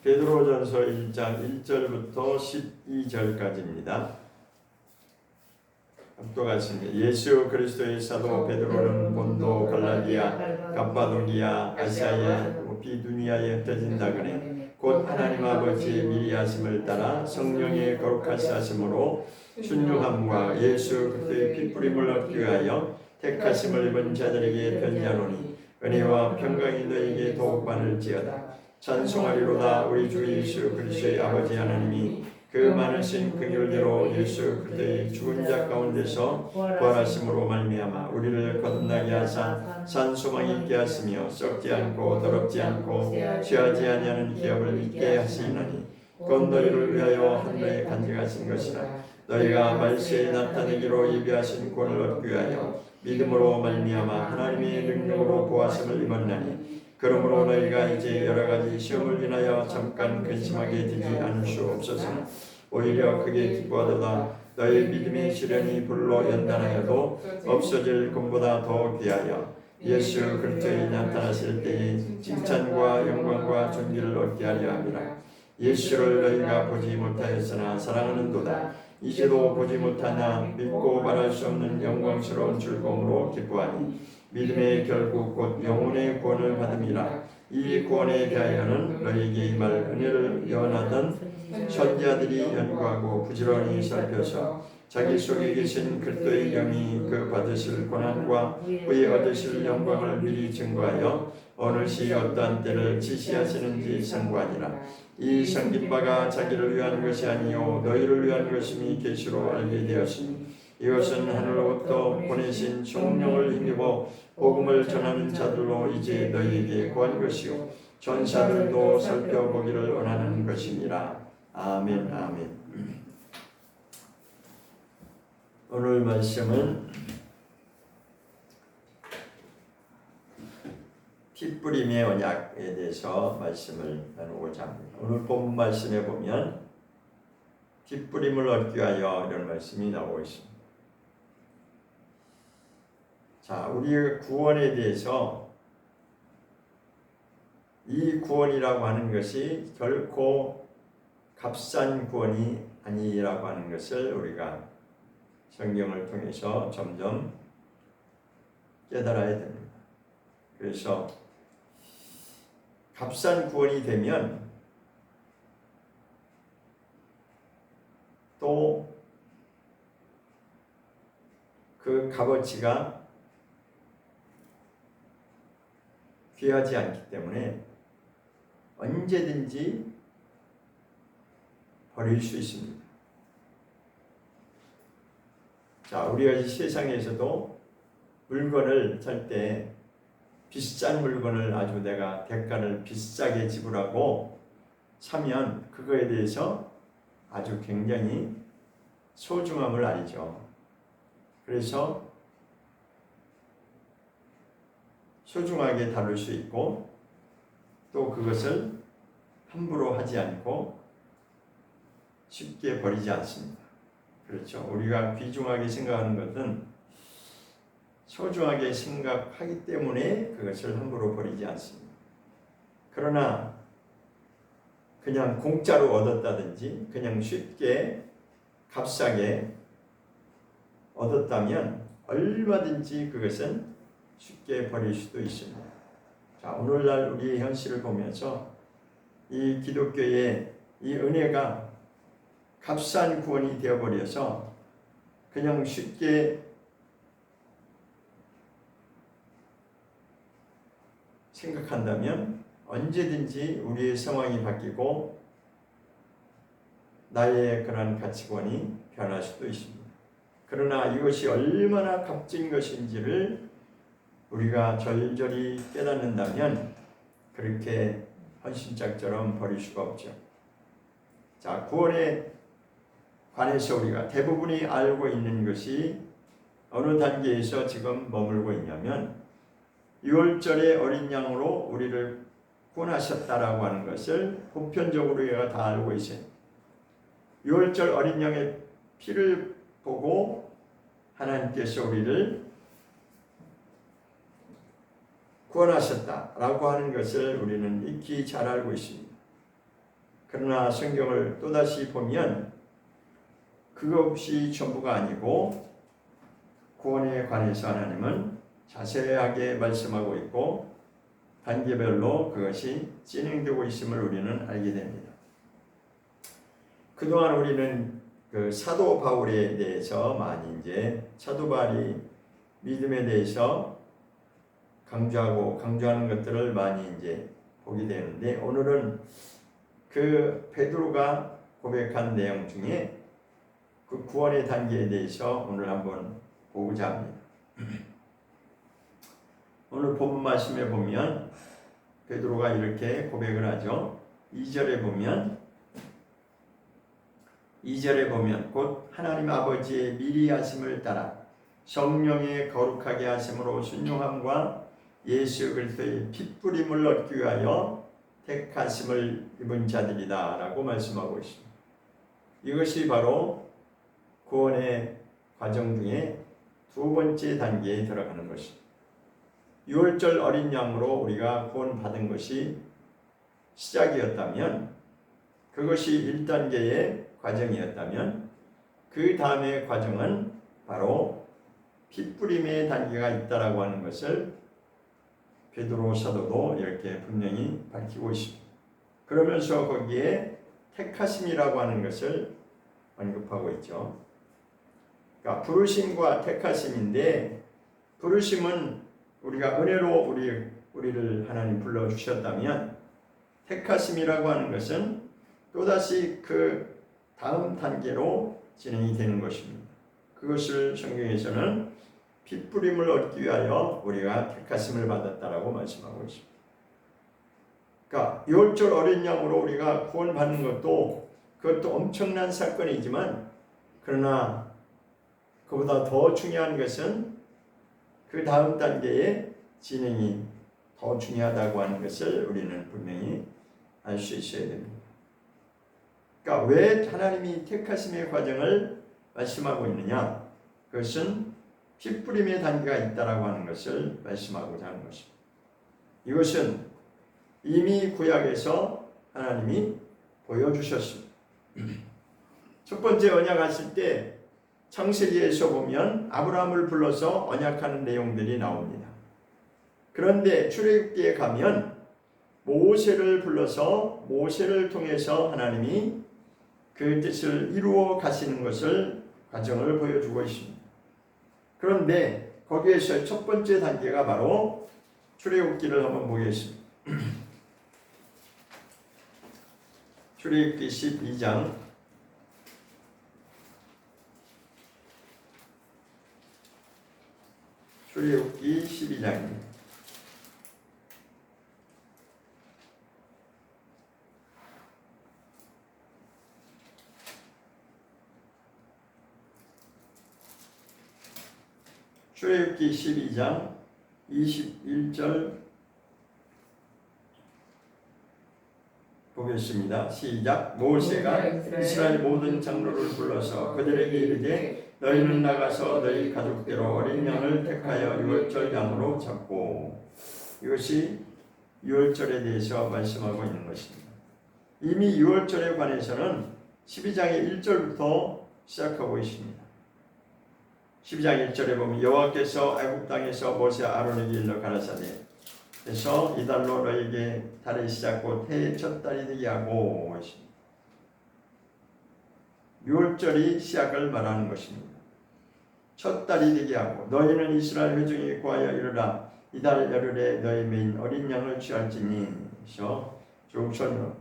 베드로전서 1장 1절부터 12절까지입니다. 합독하십니다. 예수 그리스도의 사도 베드로는 본도, 갈라디아, 갑바도기아, 아시아에 비두니아에 흩어진다 그네 곧 하나님 아버지의 미리 하심을 따라 성령의 거룩하시 하심으로 순종함과 예수 그리스도의 피뿌림을 얻기 위하여 택하심을 입은 자들에게 편지하노니 은혜와 평강이 너에게 더욱 많을지어다. 찬송하리로다. 우리 주 예수 그리스도의 아버지 하나님이 그 많으신 긍휼대로 예수 그리스도의 죽은 자 가운데서 부활하심으로 말미암아 우리를 거듭나게 하사 산 소망 있게 하시며 썩지 않고 더럽지 않고 취하지 아니하는 기업을 있게 하시나니 곧 너희를 위하여 하늘에 간직하신 것이라. 너희가 말세에 나타내기로 예비하신 구원을 얻기 위하여 믿음으로 말미암아 하나님의 능력으로 구하심을 입었나니 그러므로 너희가 이제 여러 가지 시험을 인하여 잠깐 근심하게 되지 않을 수 없었으나 오히려 크게 기뻐하도다. 너희 믿음의 시련이 불로 연단하여도 없어질 것보다 더 귀하여 예수 그리스도에 나타나실 때에 칭찬과 영광과 존귀를 얻게 하려 함이라. 예수를 너희가 보지 못하였으나 사랑하는도다. 이제도 보지 못하나 믿고 말할 수 없는 영광스러운 즐거움으로 기뻐하니 믿음의 결국 곧 영혼의 구원을 받음이라. 이 구원에 대하여는 너희에게 임할 은혜를 예언하던 선지자들이 연구하고 부지런히 살펴서 자기 속에 계신 그리스도의 영이 그 받으실 고난과 후에 얻으실 영광을 미리 증거하여 어느 시 어떠한 때를 지시하시는지 상고하니라. 이 섬긴 바가 자기를 위한 것이 아니요 너희를 위한 것임이 계시로 알게 되었으니 이것은 하늘로부터 보내신 성령을 힘입어 복음을 전하는 자들로 이제 너희에게 구한 것이요 전사들도 살펴보기를 원하는 것이니라. 아멘. 아멘. 오늘 말씀은 피뿌림의 언약에 대해서 말씀을 나누고자 합니다. 오늘 본 말씀에 보면 피뿌림을 얻기 위하여 이런 말씀이 나오고 있습니다. 자, 우리의 구원에 대해서 이 구원이라고 하는 것이 결코 값싼 구원이 아니라고 하는 것을 우리가 성경을 통해서 점점 깨달아야 됩니다. 그래서 값싼 구원이 되면 또 그 값어치가 귀하지 않기 때문에 언제든지 버릴 수 있습니다. 자, 우리가 이 세상에서도 물건을 살 때 비싼 물건을 아주 내가 대가를 비싸게 지불하고 사면 그거에 대해서 아주 굉장히 소중함을 알죠. 그래서 소중하게 다룰 수 있고 또 그것을 함부로 하지 않고 쉽게 버리지 않습니다. 그렇죠. 우리가 귀중하게 생각하는 것은 소중하게 생각하기 때문에 그것을 함부로 버리지 않습니다. 그러나 그냥 공짜로 얻었다든지 그냥 쉽게 값싸게 얻었다면 얼마든지 그것은 쉽게 버릴 수도 있습니다. 자, 오늘날 우리의 현실을 보면서 이 기독교의 이 은혜가 값싼 구원이 되어버려서 그냥 쉽게 생각한다면 언제든지 우리의 상황이 바뀌고 나의 그런 가치관이 변할 수도 있습니다. 그러나 이것이 얼마나 값진 것인지를 우리가 절절히 깨닫는다면 그렇게 헌신짝처럼 버릴 수가 없죠. 자, 구원에 관해서 우리가 대부분이 알고 있는 것이 어느 단계에서 지금 머물고 있냐면 6월절의 어린 양으로 우리를 구원하셨다라고 하는 것을 보편적으로 우리가 다 알고 있어요. 6월절 어린 양의 피를 보고 하나님께서 우리를 구원하셨다라고 하는 것을 우리는 익히 잘 알고 있습니다. 그러나 성경을 또다시 보면 그것이 전부가 아니고 구원에 관해서 하나님은 자세하게 말씀하고 있고 단계별로 그것이 진행되고 있음을 우리는 알게 됩니다. 그동안 우리는 그 사도 바울에 대해서 많이 이제 사도 바울이 믿음에 대해서 강조하는 것들을 많이 이제 보게 되는데, 오늘은 그 베드로가 고백한 내용 중에 그 구원의 단계에 대해서 오늘 한번 보고자 합니다. 오늘 본문 말씀에 보면 베드로가 이렇게 고백을 하죠. 2절에 보면 곧 하나님 아버지의 미리 하심을 따라 성령의 거룩하게 하심으로 순종함과 예수 그리스도의 핏부림을 얻기 위하여 택하심을 입은 자들이다 라고 말씀하고 있습니다. 이것이 바로 구원의 과정 중에 두 번째 단계에 들어가는 것입니다. 유월절 어린 양으로 우리가 구원받은 것이 시작이었다면, 그것이 1단계의 과정이었다면, 그 다음의 과정은 바로 핏부림의 단계가 있다라고 하는 것을 베드로 사도도 이렇게 분명히 밝히고 있습니다. 그러면서 거기에 택하심이라고 하는 것을 언급하고 있죠. 그러니까 부르심과 택하심인데, 부르심은 우리가 은혜로 우리를 하나님 불러주셨다면, 택하심이라고 하는 것은 또다시 그 다음 단계로 진행이 되는 것입니다. 그것을 성경에서는 핏부림을 얻기 위하여 우리가 택하심을 받았다라고 말씀하고 있습니다. 그러니까 유월절 어린 양으로 우리가 구원받는 그것도 엄청난 사건이지만, 그러나 그보다 더 중요한 것은 그 다음 단계의 진행이 더 중요하다고 하는 것을 우리는 분명히 알 수 있어야 됩니다. 그러니까 왜 하나님이 택하심의 과정을 말씀하고 있느냐? 그것은 핏부림의 단계가 있다라고 하는 것을 말씀하고자 하는 것입니다. 이것은 이미 구약에서 하나님이 보여주셨습니다. 첫 번째 언약하실 때 창세기에서 보면 아브라함을 불러서 언약하는 내용들이 나옵니다. 그런데 출애굽기에 가면 모세를 불러서 모세를 통해서 하나님이 그 뜻을 이루어 가시는 것을 과정을 보여주고 있습니다. 그런데 거기에서 첫 번째 단계가 바로 출애굽기를 한번 보겠습니다. 출애굽기 12장 출애굽기 12장입니다. 출애굽기 12장 21절 보겠습니다. 시작. 모세가 이스라엘 모든 장로를 불러서 그들에게 이르되 너희는 나가서 너희 가족대로 어린 양을 택하여 유월절 양으로 잡고. 이것이 유월절에 대해서 말씀하고 있는 것입니다. 이미 유월절에 관해서는 12장의 1절부터 시작하고 있습니다. 12장 1절에 보면 여호와께서 애굽 땅에서 모세 아론에게 일러 가라사대 그래서 이달로 너에게 달의 시작 곧 해의 첫 달이 되게 하고 하십니다. 유월절이 시작을 말하는 것입니다. 첫 달이 되게 하고 너희는 이스라엘 회중에게 구하여 이르라 이달 열흘에 너희 메인 어린 양을 취할지니. 그래서 조선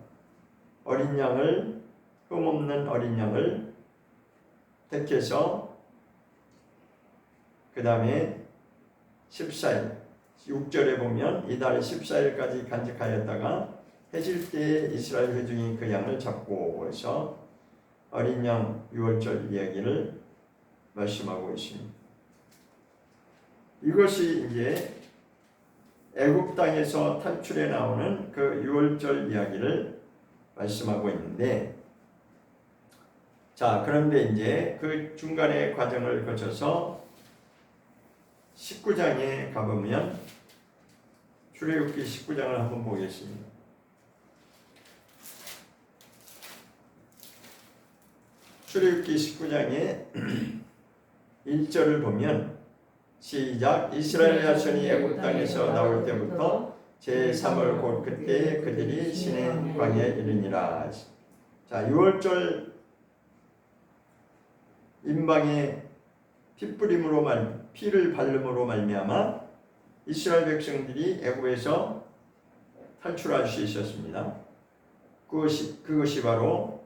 어린 양을 흠없는 어린 양을 택해서 그 다음에 14일 6절에 보면 이달 14일까지 간직하였다가 해질 때에 이스라엘 회중이 그 양을 잡고 해서 어린 양 유월절 이야기를 말씀하고 있습니다. 이것이 이제 애굽 땅에서 탈출해 나오는 그 유월절 이야기를 말씀하고 있는데, 자 그런데 이제 그 중간의 과정을 거쳐서 19장에 가보면 출애굽기 19장을 한번 보겠습니다. 출애굽기 19장의 1절을 보면 시작. 이스라엘 자손이 애굽 땅에서 나올 때부터 제3월 곧 그때 그들이 시내 광야에 이르니라. 자, 6월절 임방에 피를 바름으로 말미암아 이스라엘 백성들이 애굽에서 탈출할 수 있었습니다. 그것이 바로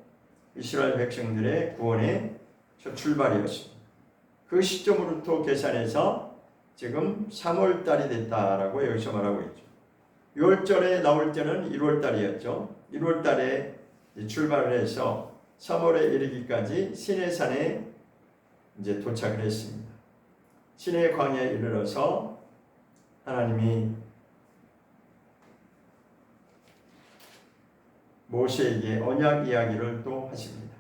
이스라엘 백성들의 구원의 첫 출발이었습니다. 그 시점으로부터 계산해서 지금 3월 달이 됐다라고 여기서 말하고 있죠. 6월절에 나올 때는 1월 달이었죠. 1월 달에 출발을 해서 3월에 이르기까지 시내산에 이제 도착을 했습니다. 시내 광야에 이르러서 하나님이 모세에게 언약 이야기를 또 하십니다.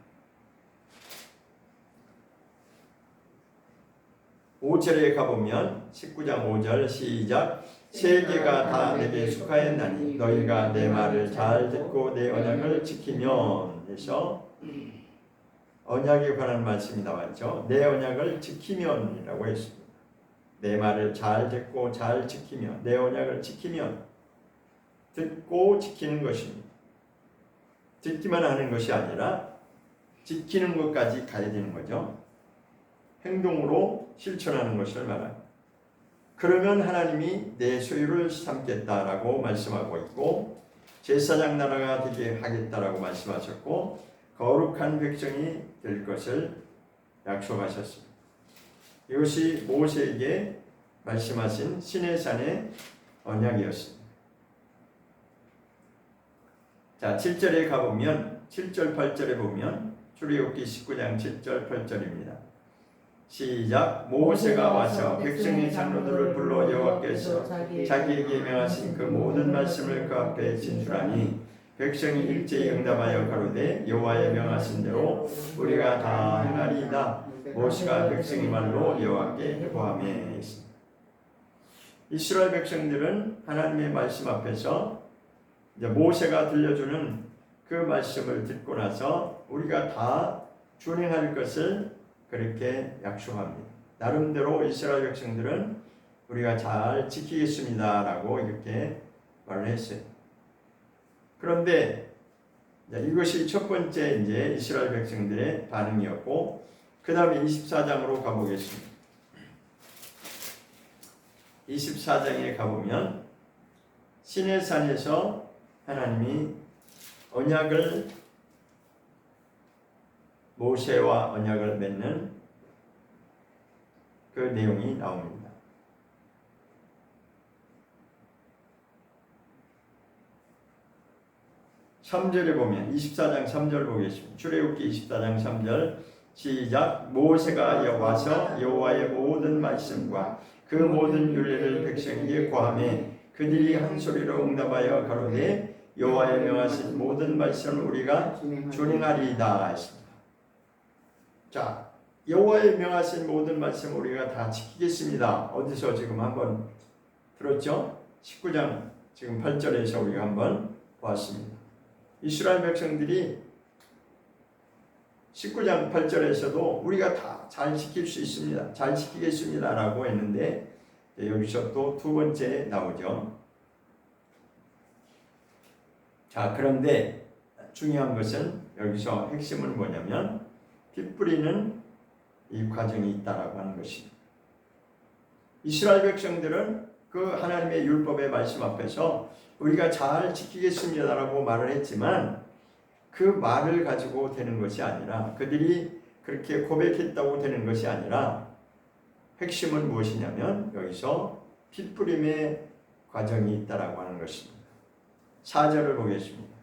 5절에 가보면 19장 5절 시작. 세계가 다 내게 속하였나니 너희가 내 말을 잘 듣고 내 언약을 지키면 해서 언약에 관한 말씀이 나왔죠. 내 언약을 지키면이라고 했습니다. 내 말을 잘 듣고 잘 지키면, 내 언약을 지키면 듣고 지키는 것입니다. 듣기만 하는 것이 아니라 지키는 것까지 가야 되는 거죠. 행동으로 실천하는 것을 말합니다. 그러면 하나님이 내 소유를 삼겠다라고 말씀하고 있고 제사장 나라가 되게 하겠다라고 말씀하셨고 거룩한 백성이 될 것을 약속하셨습니다. 이것이 모세에게 말씀하신 시내산의 언약이었습니다. 자, 7절에 가보면 7절 8절에 보면 출애굽기 19장 7절 8절입니다. 시작. 모세가 와서 백성의 장로들을 불러 여호와께서 자기에게 명하신 그 모든 말씀을 그 앞에 진술하니 백성이 일제히 응답하여 가로되 여호와의 명하신 대로 우리가 다 행하리이다. 모세가 백성의 말로 여호와께 고하매. 이스라엘 백성들은 하나님의 말씀 앞에서 이제 모세가 들려주는 그 말씀을 듣고 나서 우리가 다 준행할 것을 그렇게 약속합니다. 나름대로 이스라엘 백성들은 우리가 잘 지키겠습니다라고 이렇게 말을 했어요. 그런데 이것이 첫 번째 이제 이스라엘 백성들의 반응이었고, 그 다음에 24장으로 가보겠습니다. 24장에 가보면 시내산에서 하나님이 언약을 모세와 언약을 맺는 그 내용이 나옵니다. (3절에) 보면 24장 3절 보겠습니다. 출애굽기 24장 3절 시작. 모세가 와서 여호와의 모든 말씀과 그 모든 율례를 백성에게 고하매 그들이 한 소리로 응답하여 가로되 여호와의 명하신 모든 말씀을 우리가 준행하리이다 했습니다. 자, 여호와의 명하신 모든 말씀 우리가 다 지키겠습니다. 어디서 지금 한번 들었죠? 19장 지금 8절에서 우리가 한번 보았습니다. 이스라엘 백성들이 19장 8절에서도 우리가 다 잘 지킬 수 있습니다. 잘 지키겠습니다 라고 했는데 여기서 또 두 번째 나오죠. 자, 그런데 중요한 것은 여기서 핵심은 뭐냐면 피 뿌리는 이 과정이 있다라고 하는 것입니다. 이스라엘 백성들은 그 하나님의 율법의 말씀 앞에서 우리가 잘 지키겠습니다라고 말을 했지만 그 말을 가지고 되는 것이 아니라, 그들이 그렇게 고백했다고 되는 것이 아니라 핵심은 무엇이냐면 여기서 피 뿌림의 과정이 있다라고 하는 것입니다. 4절을 보겠습니다.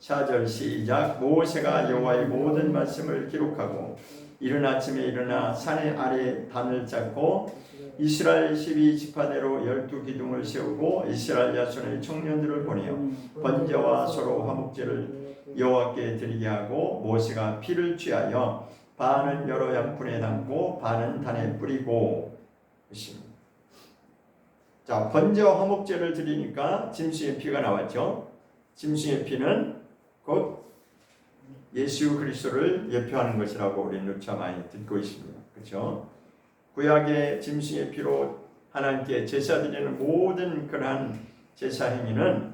4절 시작. 모세가 여호와의 모든 말씀을 기록하고 이른 아침에 일어나 산의 아래 단을 쌓고 이스라엘 12지파대로 12기둥을 세우고 이스라엘 자손의 청년들을 보내어 번제와 소로 화목제를 여호와께 드리게 하고 모세가 피를 취하여 반은 여러 양푼에 담고 반은 단에 뿌리고 있습니다. 자, 번제와 화목제를 드리니까 짐승의 피가 나왔죠. 짐승의 피는 곧 예수 그리스도를 예표하는 것이라고 우리는 누차 많이 듣고 있습니다. 그렇죠? 구약의 짐승의 피로 하나님께 제사 드리는 모든 그러한 제사 행위는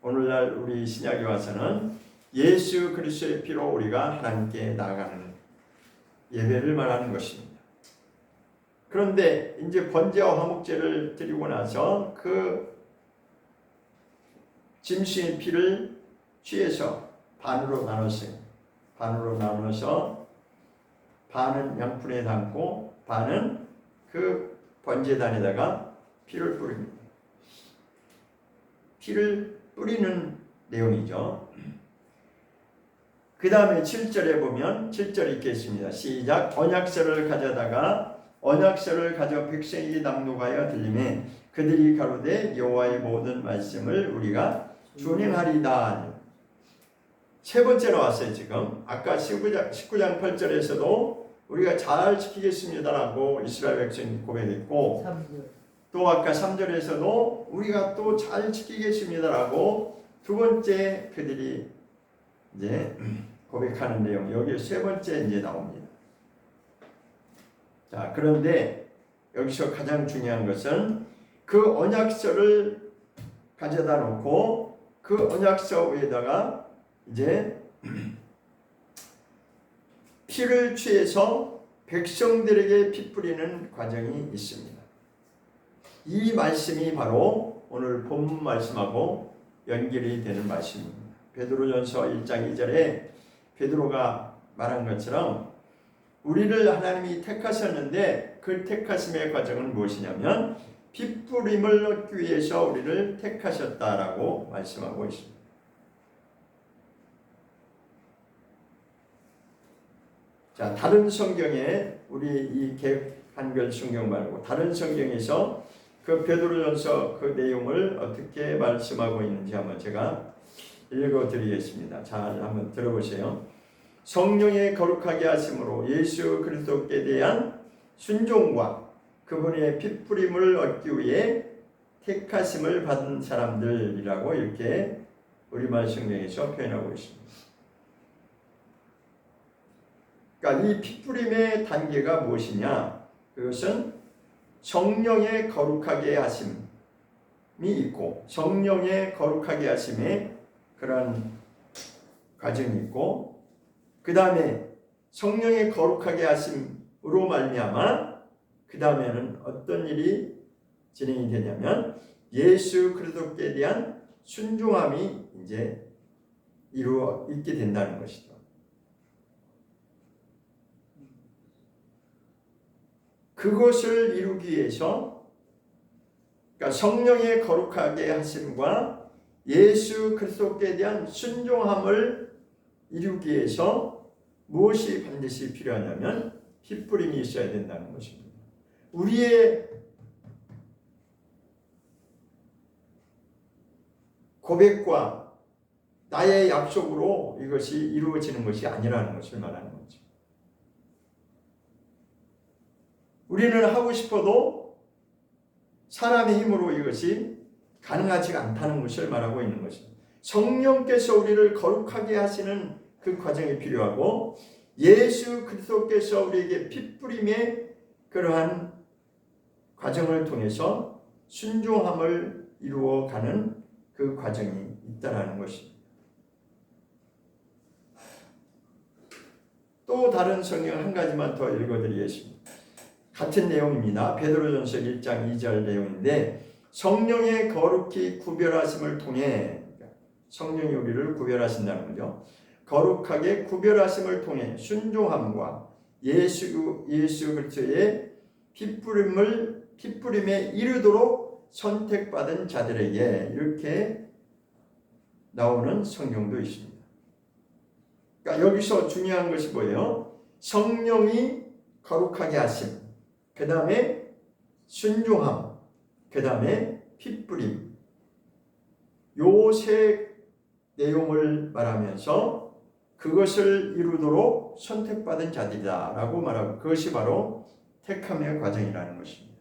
오늘날 우리 신약에 와서는 예수 그리스도의 피로 우리가 하나님께 나아가는 예배를 말하는 것입니다. 그런데 이제 번제와 화목제를 드리고 나서 그 짐승의 피를 취해서 반으로 나눴어요. 반으로 나눠서 반은 양푼에 담고 반은 그 번제단에다가 피를 뿌립니다. 피를 뿌리는 내용이죠. 그 다음에 7절에 보면 7절 읽겠습니다. 시작. 언약서를 가져다가 언약서를 가져 백성에게 낭독하여 들리매 그들이 가로되 여호와의 모든 말씀을 우리가 준행하리다. 세 번째 나왔어요. 지금 아까 19장 8절에서도 우리가 잘 지키겠습니다라고 이스라엘 백성이 고백했고 3절. 또 아까 3절에서도 우리가 또 잘 지키겠습니다라고 두 번째 그들이 이제 고백하는 내용, 여기 세 번째 이제 나옵니다. 자, 그런데 여기서 가장 중요한 것은 그 언약서를 가져다 놓고 그 언약서 위에다가 이제 피를 취해서 백성들에게 피 뿌리는 과정이 있습니다. 이 말씀이 바로 오늘 본문 말씀하고 연결이 되는 말씀입니다. 베드로전서 1장 2절에 베드로가 말한 것처럼 우리를 하나님이 택하셨는데 그 택하심의 과정은 무엇이냐면 피 뿌림을 얻기 위해서 우리를 택하셨다라고 말씀하고 있습니다. 자, 다른 성경에 우리 이 개역 한글 성경 말고 다른 성경에서 그 베드로전서 그 내용을 어떻게 말씀하고 있는지 한번 제가 읽어드리겠습니다. 잘 한번 들어보세요. 성령의 거룩하게 하심으로 예수 그리스도께 대한 순종과 그분의 피뿌림을 얻기 위해 택하심을 받은 사람들이라고 이렇게 우리말 성경에서 표현하고 있습니다. 그러니까 이 피뿌림의 단계가 무엇이냐? 그것은 성령의 거룩하게 하심이 있고 성령의 거룩하게 하심에 그런 과정이 있고 그 다음에 성령의 거룩하게 하심으로 말미암아 그 다음에는 어떤 일이 진행이 되냐면 예수 그리스도께 대한 순종함이 이제 이루어 있게 된다는 것이죠. 그것을 이루기 위해서 그러니까 성령의 거룩하게 하심과 예수 그리스도께 대한 순종함을 이루기 위해서 무엇이 반드시 필요하냐면 피뿌림이 있어야 된다는 것입니다. 우리의 고백과 나의 약속으로 이것이 이루어지는 것이 아니라는 것을 말하는 거죠. 우리는 하고 싶어도 사람의 힘으로 이것이 가능하지 않다는 것을 말하고 있는 것입니다. 성령께서 우리를 거룩하게 하시는 그 과정이 필요하고 예수 그리스도께서 우리에게 피뿌림의 그러한 과정을 통해서 순종함을 이루어가는 그 과정이 있다라는 것입니다. 또 다른 성경 한 가지만 더 읽어드리겠습니다. 같은 내용입니다. 베드로전서 1장 2절 내용인데 성령의 거룩히 구별하심을 통해 성령이 우리를 구별하신다는 거죠. 거룩하게 구별하심을 통해 순종함과 예수 그리스도의 피뿌림에 이르도록 선택받은 자들에게 이렇게 나오는 성경도 있습니다. 그러니까 여기서 중요한 것이 뭐예요? 성령이 거룩하게 하심, 그 다음에 순종함, 그 다음에 피뿌림. 요 세 내용을 말하면서 그것을 이루도록 선택받은 자들이다라고 말하고 그것이 바로 택함의 과정이라는 것입니다.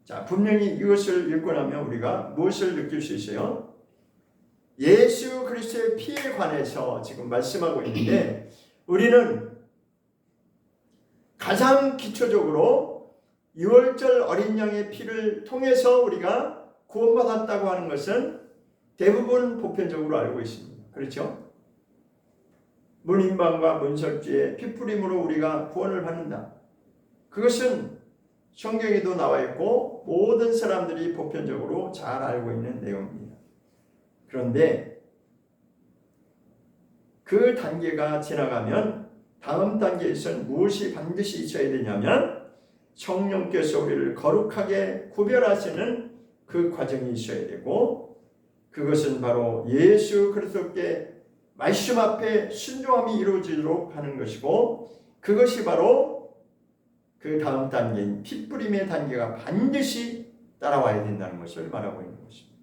자, 분명히 이것을 읽고 나면 우리가 무엇을 느낄 수 있어요? 예수 그리스도의 피에 관해서 지금 말씀하고 있는데, 우리는 가장 기초적으로 유월절 어린 양의 피를 통해서 우리가 구원받았다고 하는 것은 대부분 보편적으로 알고 있습니다. 그렇죠? 문인방과 문설주의 피뿌림으로 우리가 구원을 받는다. 그것은 성경에도 나와 있고 모든 사람들이 보편적으로 잘 알고 있는 내용입니다. 그런데 그 단계가 지나가면 다음 단계에서는 무엇이 반드시 있어야 되냐면 성령께서 우리를 거룩하게 구별하시는 그 과정이 있어야 되고, 그것은 바로 예수 그리스도께 말씀 앞에 순종함이 이루어지도록 하는 것이고, 그것이 바로 그 다음 단계인 핏뿌림의 단계가 반드시 따라와야 된다는 것을 말하고 있는 것입니다.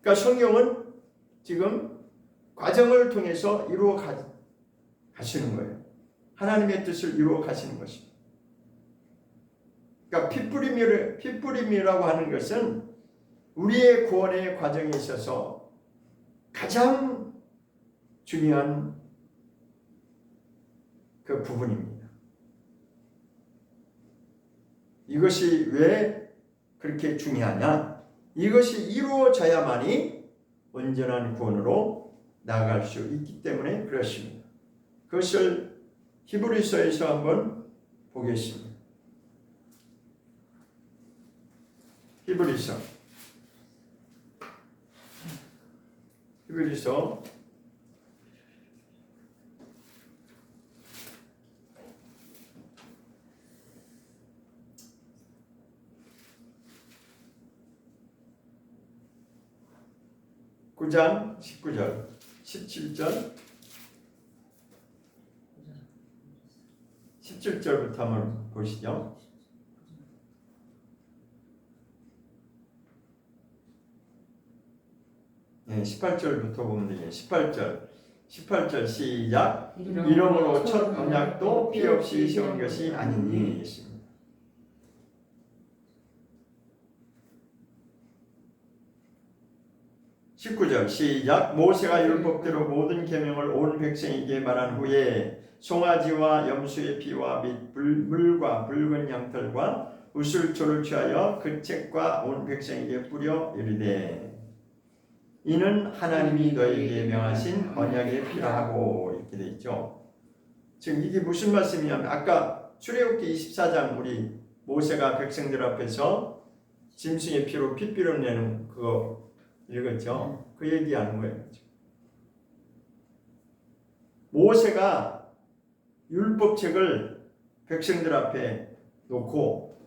그러니까 성경은 지금 과정을 통해서 이루어 가시는 거예요. 하나님의 뜻을 이루어 가시는 것입니다. 그러니까 핏뿌림이라고 하는 것은 우리의 구원의 과정에 있어서 가장 중요한 그 부분입니다. 이것이 왜 그렇게 중요하냐? 이것이 이루어져야만이 온전한 구원으로 나아갈 수 있기 때문에 그렇습니다. 그것을 히브리서에서 한번 보겠습니다. 히브리서 9장 19절 17절 17절부터 한번 보시죠. 네, 18절부터 보면 되겠네요. 18절 시작. 이러므로 첫 언약도 피 없이 세운 것이 아니니 있습니다. 19절 시작. 모세가 율법대로 모든 계명을 온 백성에게 말한 후에 송아지와 염소의 피와 및 물과 붉은 양털과 우슬초를 취하여 그 책과 온 백성에게 뿌려 이르되 이는 하나님이 너에게 명하신 언약의 피라 하고, 이렇게 되어 있죠. 지금 이게 무슨 말씀이냐면 아까 출애굽기 24장 우리 모세가 백성들 앞에서 짐승의 피로 피 뿌려내는 그거 읽었죠? 그 얘기하는 거예요. 모세가 율법책을 백성들 앞에 놓고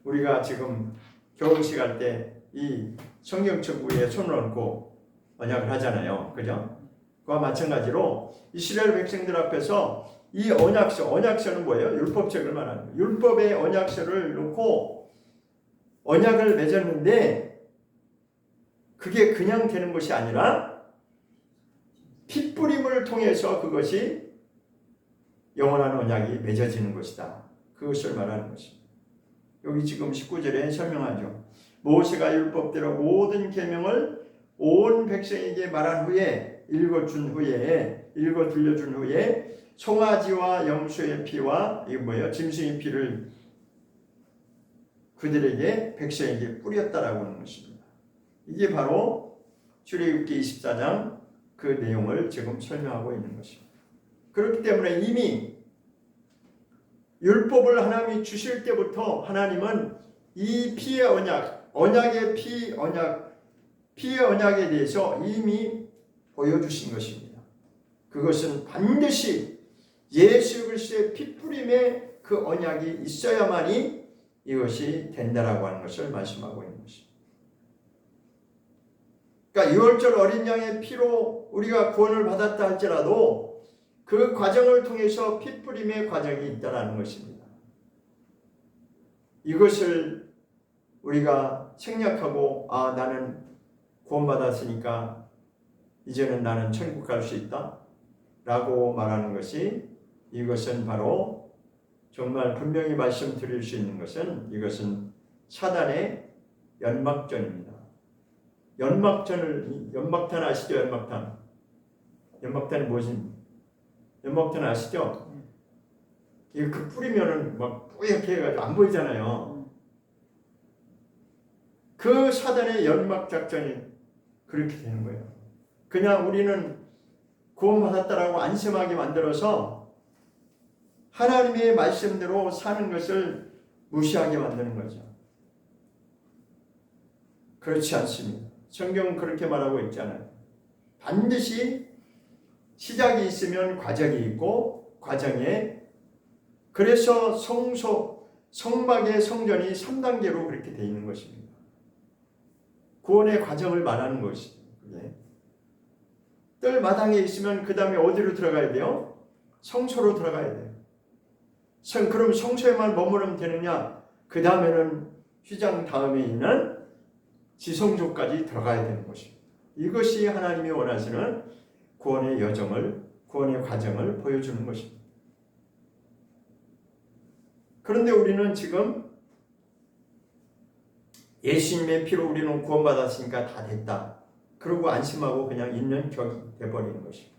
우리가 지금 결혼식 할 때 이 성경책 위에 손을 얹고 언약을 하잖아요. 그죠? 그와 마찬가지로 이스라엘 백성들 앞에서 이 언약서는 뭐예요? 율법책을 말하는 거예요. 율법의 언약서를 놓고 언약을 맺었는데 그게 그냥 되는 것이 아니라 핏뿌림을 통해서 그것이 영원한 언약이 맺어지는 것이다. 그것을 말하는 것입니다. 여기 지금 19절에 설명하죠. 모세가 율법대로 모든 계명을 온 백성에게 말한 후에 읽어 들려준 후에 송아지와 염소의 피와 이거 뭐예요? 짐승의 피를 그들에게 백성에게 뿌렸다라고 하는 것입니다. 이게 바로 출애굽기 24장 그 내용을 지금 설명하고 있는 것입니다. 그렇기 때문에 이미 율법을 하나님이 주실 때부터 하나님은 이 피의 언약의 피의 언약에 대해서 이미 보여주신 것입니다. 그것은 반드시 예수 그리스도의 핏뿌림의 그 언약이 있어야만이 이것이 된다라고 하는 것을 말씀하고 있는 것입니다. 그러니까 유월절 어린 양의 피로 우리가 구원을 받았다 할지라도 그 과정을 통해서 핏뿌림의 과정이 있다는 것입니다. 이것을 우리가 생략하고 나는 구원받았으니까 이제는 나는 천국 갈 수 있다 라고 말하는 것이, 이것은 바로 정말 분명히 말씀드릴 수 있는 것은 이것은 사단의 연막전입니다. 연막탄 아시죠? 연막탄이 무엇인지. 연막탄 아시죠? 이거 그 뿌리면은 막 뿌옇게 해가지고 안 보이잖아요. 그 사단의 연막 작전이 그렇게 되는 거예요. 그냥 우리는 구원받았다라고 안심하게 만들어서 하나님의 말씀대로 사는 것을 무시하게 만드는 거죠. 그렇지 않습니다. 성경은 그렇게 말하고 있잖아요. 반드시 시작이 있으면 과정이 있고 과정에 그래서 성막의 성전이 3단계로 그렇게 되어 있는 것입니다. 구원의 과정을 말하는 것이죠. 뜰 마당에 있으면 그 다음에 어디로 들어가야 돼요? 성소로 들어가야 돼요. 그럼 성소에만 머무르면 되느냐? 그 다음에는 휘장 다음에 있는 지성소까지 들어가야 되는 것입니다. 이것이 하나님이 원하시는 구원의 여정을, 구원의 과정을 보여주는 것입니다. 그런데 우리는 지금 예수님의 피로 우리는 구원받았으니까 다 됐다. 그러고 안심하고 그냥 있는 격이 되어버리는 것입니다.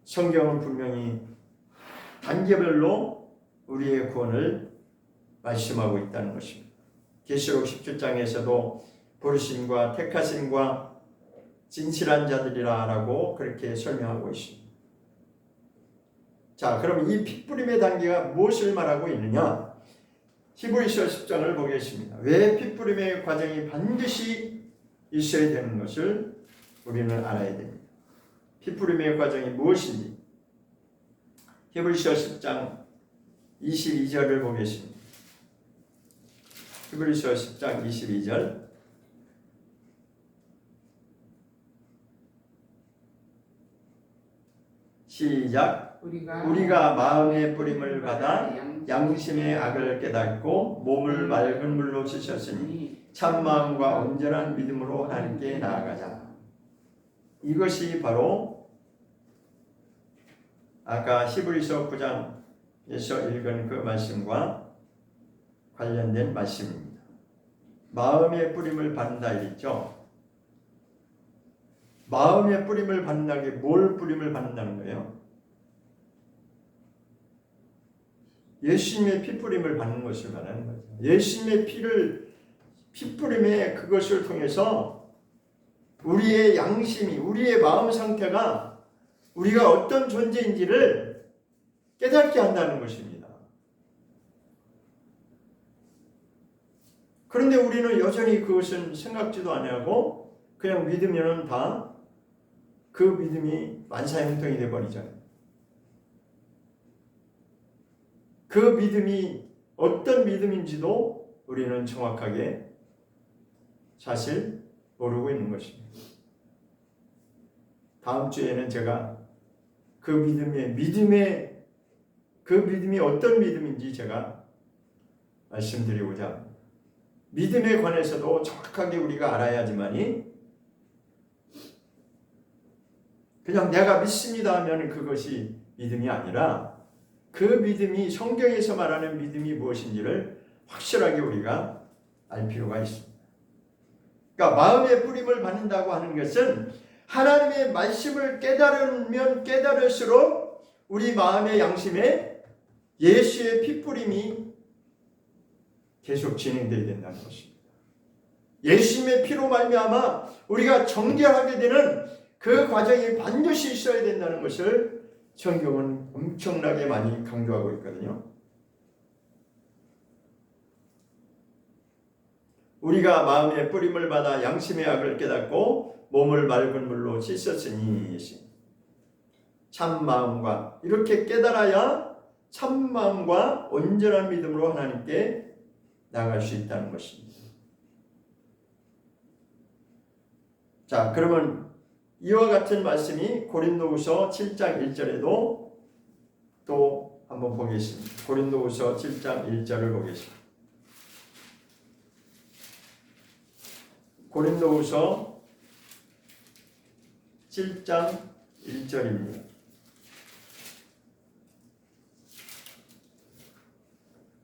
성경은 분명히 단계별로 우리의 구원을 말씀하고 있다는 것입니다. 계시록 17장에서도 부르심과 택하심과 진실한 자들이라고 그렇게 설명하고 있습니다. 자, 그럼 이 핏부림의 단계가 무엇을 말하고 있느냐? 히브리서 10장을 보겠습니다. 왜 핏부림의 과정이 반드시 있어야 되는 것을 우리는 알아야 됩니다. 핏부림의 과정이 무엇인지 히브리서 10장 22절을 보겠습니다. 히브리서 10장 22절 시작. 우리가 마음의 뿌림을 받아 양심의 악을 깨닫고 몸을 맑은 물로 씻었으니 참 마음과 온전한 믿음으로 하나님께 나아가자. 이것이 바로 아까 히브리서 9장에서 읽은 그 말씀과 관련된 말씀입니다. 마음의 뿌림을 받는다 이랬죠. 마음의 뿌림을 받는다는 게 뭘 뿌림을 받는다는 거예요? 예수님의 피뿌림을 받는 것을 말하는 거죠. 예수님의 피뿌림의 그것을 통해서 우리의 양심이, 우리의 마음 상태가 우리가 어떤 존재인지를 깨닫게 한다는 것입니다. 그런데 우리는 여전히 그것은 생각지도 아니하고 그냥 믿으면 다 그 믿음이 만사형통이 되어버리잖아요. 그 믿음이 어떤 믿음인지도 우리는 정확하게 사실 모르고 있는 것입니다. 다음 주에는 제가 그 믿음이 어떤 믿음인지 제가 말씀드리고자 합니다. 믿음에 관해서도 정확하게 우리가 알아야지만이 그냥 내가 믿습니다 하면 그것이 믿음이 아니라 그 믿음이 성경에서 말하는 믿음이 무엇인지를 확실하게 우리가 알 필요가 있습니다. 그러니까 마음의 뿌림을 받는다고 하는 것은 하나님의 말씀을 깨달으면 깨달을수록 우리 마음의 양심에 예수의 피뿌림이 계속 진행되어야 된다는 것입니다. 예수님의 피로 말미암아 우리가 정결하게 되는 그 과정이 반드시 있어야 된다는 것을 성경은 엄청나게 많이 강조하고 있거든요. 우리가 마음의 뿌림을 받아 양심의 악을 깨닫고 몸을 맑은 물로 씻었으니 참 마음과 이렇게 깨달아야 참 마음과 온전한 믿음으로 하나님께 나아갈 수 있다는 것입니다. 자, 그러면 이와 같은 말씀이 고린도후서 7장 1절에도 또 한번 보겠습니다. 고린도후서 7장 1절을 보겠습니다. 고린도후서 7장 1절입니다.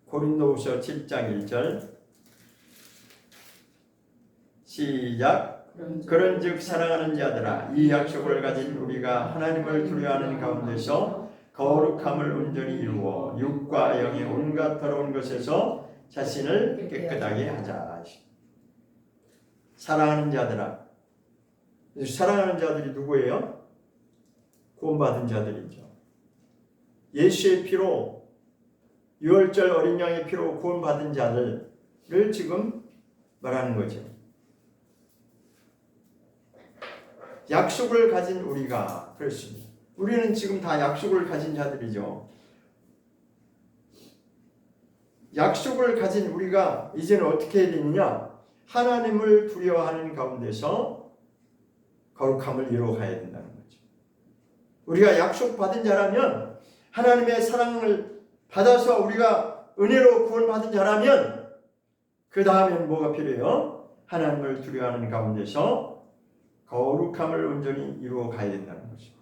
고린도후서 7장 1절 시작. 그런즉 사랑하는 자들아 이 약속을 가진 우리가 하나님을 두려워하는 가운데서 거룩함을 온전히 이루어 육과 영의 온갖 더러운 것에서 자신을 깨끗하게 하자. 사랑하는 자들아. 사랑하는 자들이 누구예요? 구원받은 자들이죠. 예수의 피로, 유월절 어린 양의 피로 구원받은 자들을 지금 말하는 거죠. 약속을 가진 우리가 그렇습니다. 우리는 지금 다 약속을 가진 자들이죠. 약속을 가진 우리가 이제는 어떻게 해야 되느냐? 하나님을 두려워하는 가운데서 거룩함을 이루어가야 된다는 거죠. 우리가 약속받은 자라면, 하나님의 사랑을 받아서 우리가 은혜로 구원받은 자라면 그 다음엔 뭐가 필요해요? 하나님을 두려워하는 가운데서 거룩함을 온전히 이루어 가야 된다는 거죠.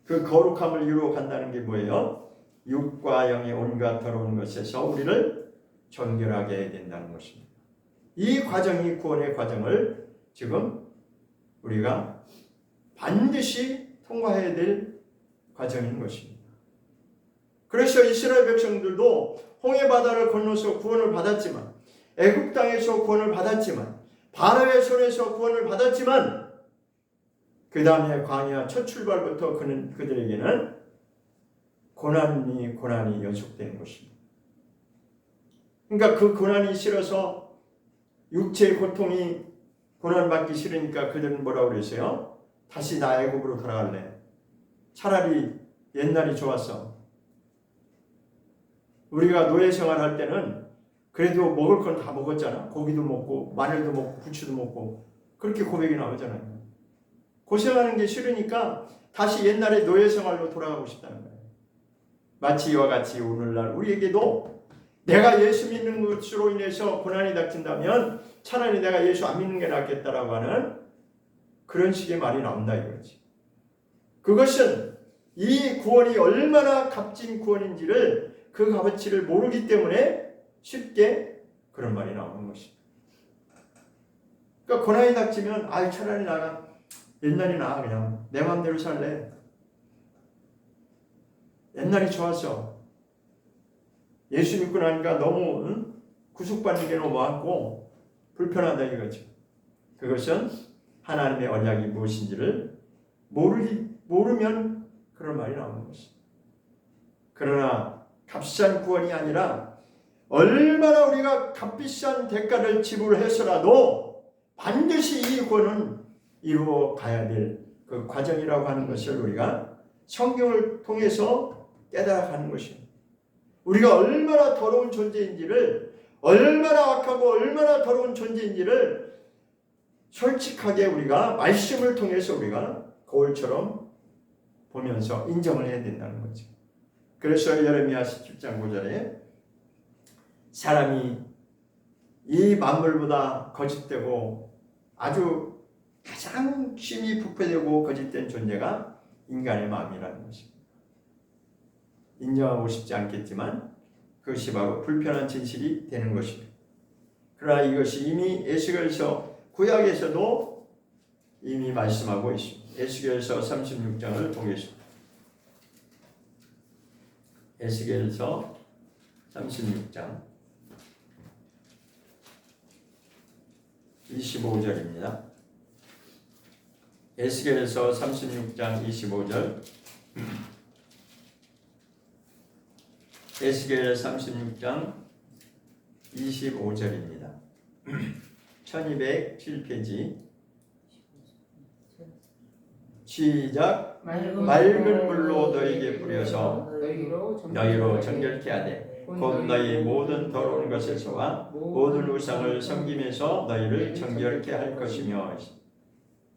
그 거룩함을 이루어 간다는 게 뭐예요? 육과 영의 온갖 더러운 것에서 우리를 정결하게 해야 된다는 것입니다. 이 과정이 구원의 과정을 지금 우리가 반드시 통과해야 될 과정인 것입니다. 그래서 이스라엘 백성들도 홍해바다를 건너서 구원을 받았지만, 애굽 땅에서 구원을 받았지만, 바로의 손에서 구원을 받았지만, 그 다음에 광야 첫 출발부터 그들에게는 고난이 연속되는 것입니다. 그러니까 그 고난이 싫어서, 육체의 고통이 고난받기 싫으니까 그들은 뭐라고 그랬어요? 다시 나 애굽으로 돌아갈래. 차라리 옛날이 좋았어. 우리가 노예 생활할 때는 그래도 먹을 건 다 먹었잖아. 고기도 먹고 마늘도 먹고 부추도 먹고 그렇게 고백이 나오잖아요. 고생하는 게 싫으니까 다시 옛날의 노예 생활로 돌아가고 싶다는 거예요. 마치 이와 같이 오늘날 우리에게도 내가 예수 믿는 것으로 인해서 고난이 닥친다면 차라리 내가 예수 안 믿는 게 낫겠다라고 하는 그런 식의 말이 나온다 이거지. 그것은 이 구원이 얼마나 값진 구원인지를, 그 값어치를 모르기 때문에 쉽게 그런 말이 나오는 것입니다. 그러니까 고난이 닥치면 차라리 나가 옛날이 나아, 그냥 내 마음대로 살래. 옛날이 좋았어. 예수 믿고 나니까 너무 구속받는 게 너무 많고 불편하다 이거죠. 그것은 하나님의 언약이 무엇인지를 모르면 그런 말이 나오는 것입니다. 그러나 값비싼 구원이 아니라 얼마나 우리가 값비싼 대가를 지불해서라도 반드시 이 구원은 이루어 가야 될 그 과정이라고 하는 것을 우리가 성경을 통해서 깨달아가는 것입니다. 우리가 얼마나 더러운 존재인지를, 얼마나 악하고 얼마나 더러운 존재인지를 솔직하게 우리가 말씀을 통해서 우리가 거울처럼 보면서 인정을 해야 된다는 거죠. 그래서 예레미야 17장 9절에 사람이 이 만물보다 거짓되고 아주 가장 심히 부패되고 거짓된 존재가 인간의 마음이라는 것입니다. 인정하고 싶지 않겠지만 그것이 바로 불편한 진실이 되는 것입니다. 그러나 이것이 이미 에스겔서 구약에서도 이미 말씀하고 있습니다. 에스겔서 36장을 보겠습니다. 에스겔서 36장 25절입니다. 에스겔서 36장 25절. 에스겔 36장 25절입니다. 1207페이지. 시작. 맑은 물로 너에게 뿌려서 너희로 정결케 하되 곧 너희 모든 더러운 것에서와 모든 우상을 섬김에서 너희를 정결케 할 것이며.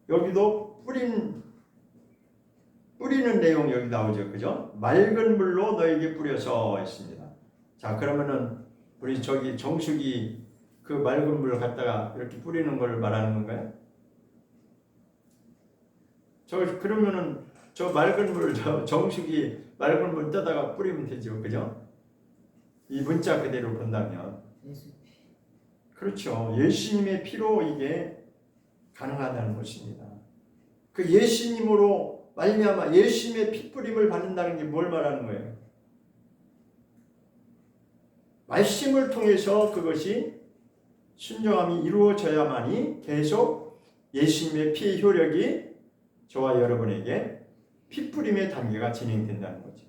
여기도 뿌리는 내용 여기 나오죠, 그죠? 맑은 물로 너에게 뿌려서 있습니다. 자, 그러면은 우리 저기 정수기 그 맑은 물을 갖다가 이렇게 뿌리는 걸 말하는 건가요? 그러면은 저 맑은 물, 저 정수기 맑은 물 떠다가 뿌리면 되죠, 그죠? 이 문자 그대로 본다면 그렇죠. 예수님의 피로 이게 가능하다는 것입니다. 그 예수님으로 말미암아 예수님의 핏부림을 받는다는 게 뭘 말하는 거예요? 말씀을 통해서 그것이 순종함이 이루어져야만이 계속 예수님의 피의 효력이 저와 여러분에게 핏부림의 단계가 진행된다는 거죠.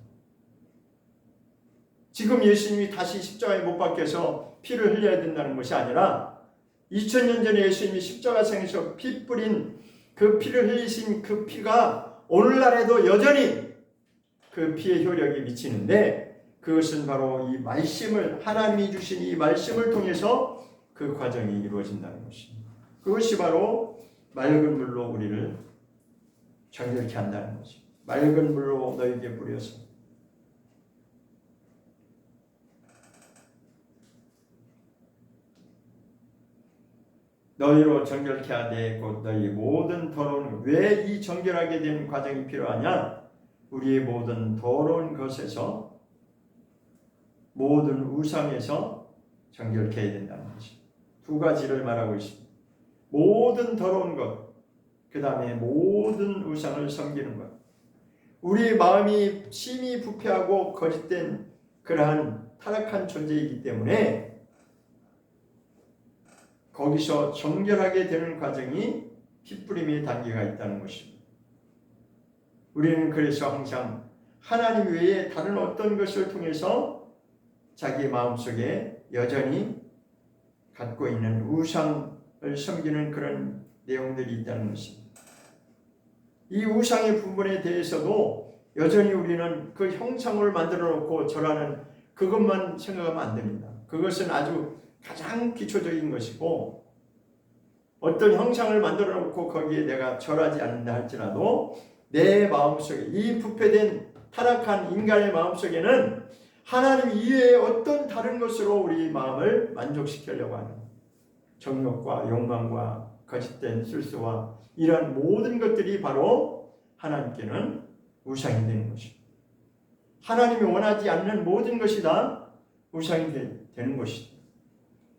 지금 예수님이 다시 십자가에 못 박혀서 피를 흘려야 된다는 것이 아니라 2000년 전에 예수님이 십자가상에서 피 뿌린 그 피를 흘리신 그 피가 오늘날에도 여전히 그 피의 효력이 미치는데, 그것은 바로 이 말씀을, 하나님이 주신 이 말씀을 통해서 그 과정이 이루어진다는 것입니다. 그것이 바로 맑은 물로 우리를 정결케 한다는 것입니다. 맑은 물로 너희에게 뿌려서 너희로 정결케 하되 곧 너희 모든 더러운, 왜 이 정결하게 되는 과정이 필요하냐? 우리의 모든 더러운 것에서, 모든 우상에서 정결케 해야 된다는 것입니다. 두 가지를 말하고 있습니다. 모든 더러운 것, 그 다음에 모든 우상을 섬기는 것. 우리 마음이 심히 부패하고 거짓된 그러한 타락한 존재이기 때문에 거기서 정결하게 되는 과정이 핏부림의 단계가 있다는 것입니다. 우리는 그래서 항상 하나님 외에 다른 어떤 것을 통해서 자기 마음속에 여전히 갖고 있는 우상을 섬기는 그런 내용들이 있다는 것입니다. 이 우상의 부분에 대해서도 여전히 우리는 그 형상을 만들어 놓고 절하는 그것만 생각하면 안 됩니다. 그것은 아주 가장 기초적인 것이고, 어떤 형상을 만들어 놓고 거기에 내가 절하지 않는다 할지라도 내 마음속에, 이 부패된 타락한 인간의 마음속에는 하나님 이외에 어떤 다른 것으로 우리 마음을 만족시키려고 하는 정욕과 욕망과 거짓된 술수와 이러한 모든 것들이 바로 하나님께는 우상이 되는 것입니다. 하나님이 원하지 않는 모든 것이 다 우상이 되는 것이죠.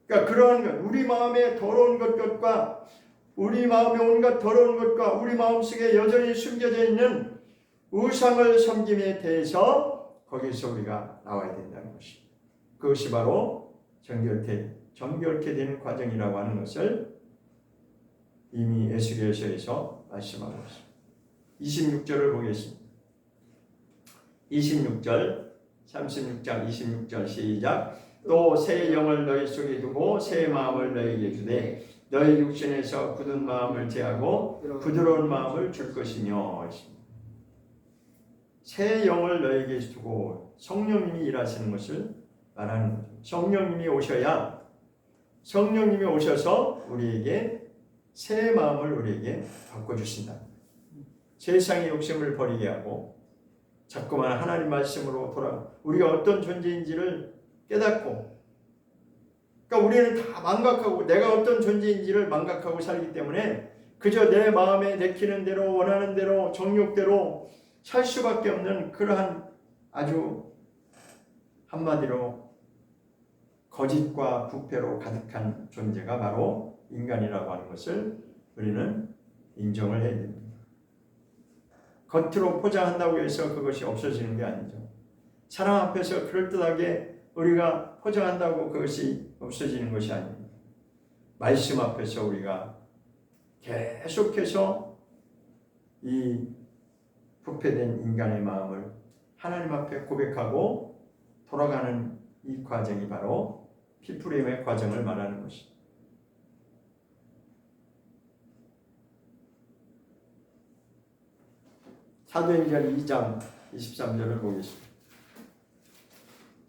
그러니까 그러한 것, 우리 마음의 더러운 것과 우리 마음의 온갖 더러운 것과 우리 마음속에 여전히 숨겨져 있는 우상을 섬김에 대해서 거기서 우리가 나와야 된다는 것입니다. 그것이 바로 정결케 되는 과정이라고 하는 것을 이미 에스겔서에서 말씀하고 있습니다. 26절을 보겠습니다. 26절, 36장 26절 시작. 또 새 영을 너희 속에 두고 새 마음을 너희에게 주되 너희 육신에서 굳은 마음을 제하고 부드러운 마음을 줄 것이며. 새 영을 너희에게 두고, 성령님이 일하시는 것을 말하는 거죠. 성령님이 오셔야, 성령님이 오셔서 우리에게 새 마음을 우리에게 바꿔주신다. 세상의 욕심을 버리게 하고 자꾸만 하나님 말씀으로 우리가 어떤 존재인지를 깨닫고, 그러니까 우리는 다 망각하고 내가 어떤 존재인지를 망각하고 살기 때문에 그저 내 마음에 내키는 대로 원하는 대로 정욕대로 살 수밖에 없는 그러한, 아주 한마디로 거짓과 부패로 가득한 존재가 바로 인간이라고 하는 것을 우리는 인정을 해야 됩니다. 겉으로 포장한다고 해서 그것이 없어지는 게 아니죠. 사람 앞에서 그럴듯하게 우리가 포장한다고 그것이 없어지는 것이 아닙니다. 말씀 앞에서 우리가 계속해서 이 부패된 인간의 마음을 하나님 앞에 고백하고 돌아가는 이 과정이 바로 핏부림의 과정을 말하는 것입니다. 사도행전 2장 23절을 보겠습니다.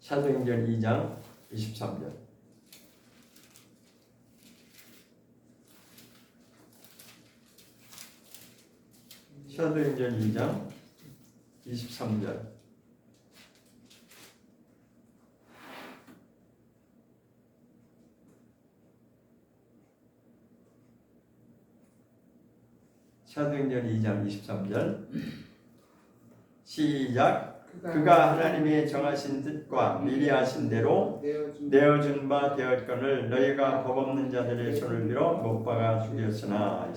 사도행전 2장 23절. 사도행전 2장 23절. 사도행전 2장 23절. 시작. 그가 하나님의 정하신 뜻과 미리 하신 대로 내어준 바 되었거늘 너희가 법 없는 자들의 손을 빌어 못 박아 죽였으나.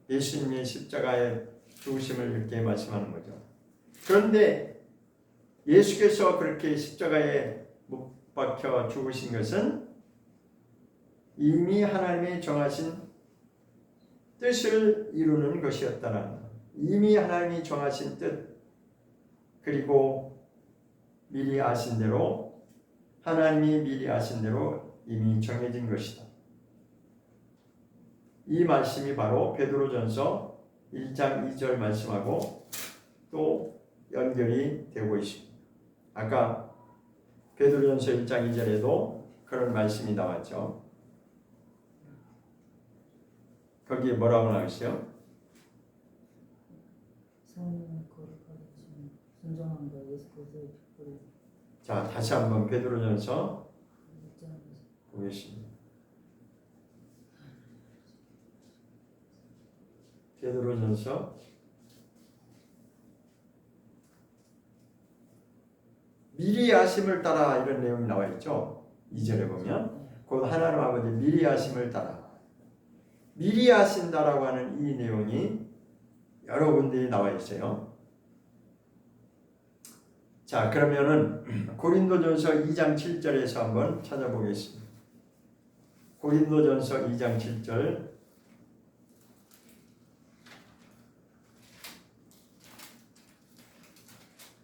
예수님의 십자가의 죽으심을 이렇게 말씀하는 거죠. 그런데 예수께서 그렇게 십자가에 못 박혀 죽으신 것은 이미 하나님의 정하신 뜻을 이루는 것이었다는 거예요. 이미 하나님이 정하신 뜻, 그리고 미리 아신 대로, 하나님이 미리 아신 대로 이미 정해진 것이다. 이 말씀이 바로 베드로전서 1장 2절 말씀하고 또 연결이 되고 있습니다. 아까 베드로전서 1장 2절에도 그런 말씀이 나왔죠. 거기에 뭐라고 나왔어요? 자, 다시 한번 베드로전서 보겠습니다. 베드로전서 미리 하심을 따라 이런 내용이 나와 있죠. 2절에 보면 곧 하나님 아버지 미리 하심을 따라, 미리 하신다라고 하는 이 내용이 여러 군데에 나와 있어요. 자, 그러면은 고린도전서 2장 7절에서 한번 찾아보겠습니다. 고린도전서 2장 7절.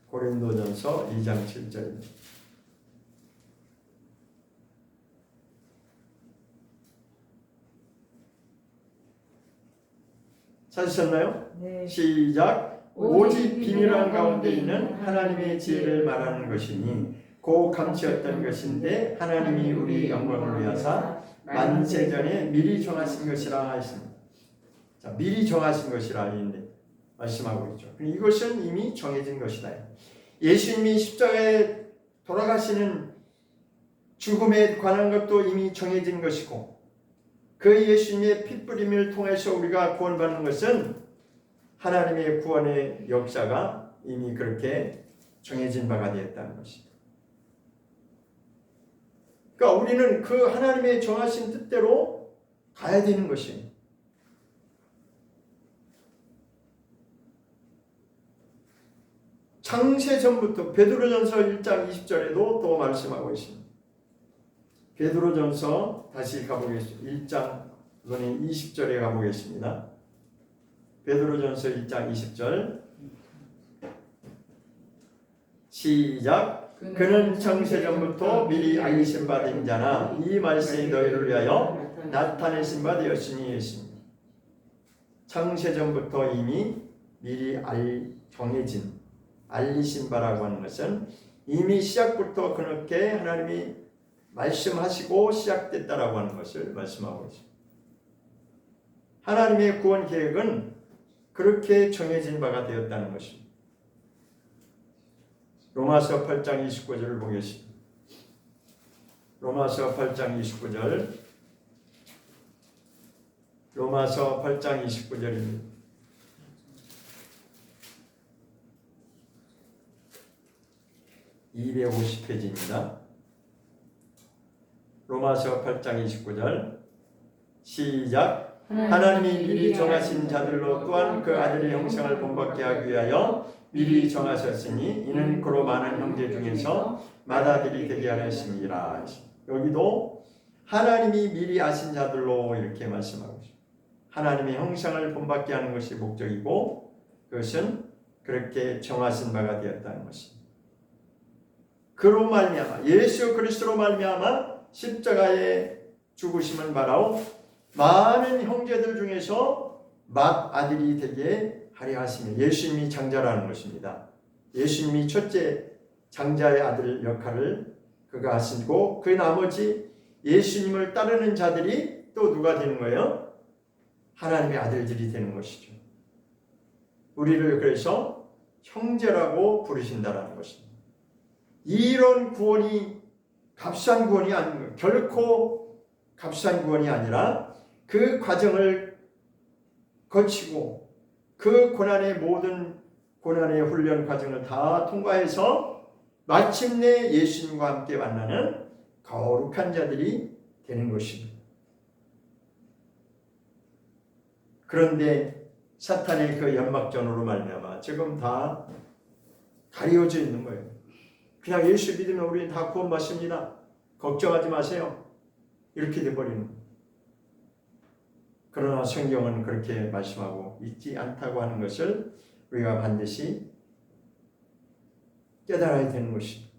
고린도전서 2장 7절입니다. 찾으셨나요? 네. 시작. 오직 비밀한 가운데 있는 하나님의 지혜를 말하는 것이니 곧 감추었던 것인데 하나님이 우리 영광을 위하사 만세전에 미리 정하신 것이라 하십니다. 자, 미리 정하신 것이라 이인데 말씀하고 있죠. 이것은 이미 정해진 것이다. 예수님이 십자가에 돌아가시는 죽음에 관한 것도 이미 정해진 것이고, 그 예수님의 핏뿌림을 통해서 우리가 구원받는 것은 하나님의 구원의 역사가 이미 그렇게 정해진 바가 되었다는 것입니다. 그러니까 우리는 그 하나님의 정하신 뜻대로 가야 되는 것이에요. 창세전부터 베드로전서 1장 20절에도 또 말씀하고 있습니다. 베드로전서 다시 가보겠습니다. 1장 이번에 20절에 가보겠습니다. 베드로전서 1장 20절 시작. 그는 창세전부터 미리 알리신 바 된 자나 이 말씀이 너희를 위하여 나타내신 바 되었으니 했습니다. 창세전부터 이미 미리 정해진 알리신 바라고 하는 것은 이미 시작부터 그렇게 하나님이 말씀하시고 시작됐다라고 하는 것을 말씀하고 있습니다. 하나님의 구원 계획은 그렇게 정해진 바가 되었다는 것입니다. 로마서 8장 29절을 보겠습니다. 로마서 8장 29절. 로마서 8장 29절입니다. 250페이지입니다. 로마서 8장 29절 시작. 하나님이 미리 정하신 자들로 또한 그 아들의 형상을 본받게 하기 위하여 미리 정하셨으니 이는 그로 많은 형제 중에서 맏아들이 되게 하였습니다. 여기도 하나님이 미리 아신 자들로 이렇게 말씀하고 있습니다. 하나님의 형상을 본받게 하는 것이 목적이고 그것은 그렇게 정하신 바가 되었다는 것입니다. 그로 말미암아 예수 그리스도로 말미암아 십자가에 죽으심을 바라오 많은 형제들 중에서 맏아들이 되게 하려 하시며, 예수님이 장자라는 것입니다. 예수님이 첫째 장자의 아들 역할을 그가 하시고 그 나머지 예수님을 따르는 자들이 또 누가 되는 거예요? 하나님의 아들들이 되는 것이죠. 우리를 그래서 형제라고 부르신다라는 것입니다. 이런 구원이 값싼 구원이 아닌 거예요. 결코 값싼 구원이 아니라 그 과정을 거치고 그 고난의 모든 고난의 훈련 과정을 다 통과해서 마침내 예수님과 함께 만나는 거룩한 자들이 되는 것입니다. 그런데 사탄의 그 연막전으로 말미암아 지금 다 가려져 있는 거예요. 그냥 예수 믿으면 우리는 다 구원받습니다. 걱정하지 마세요. 이렇게 돼버리는 거예요. 그러나 성경은 그렇게 말씀하고 있지 않다고 하는 것을 우리가 반드시 깨달아야 되는 것입니다.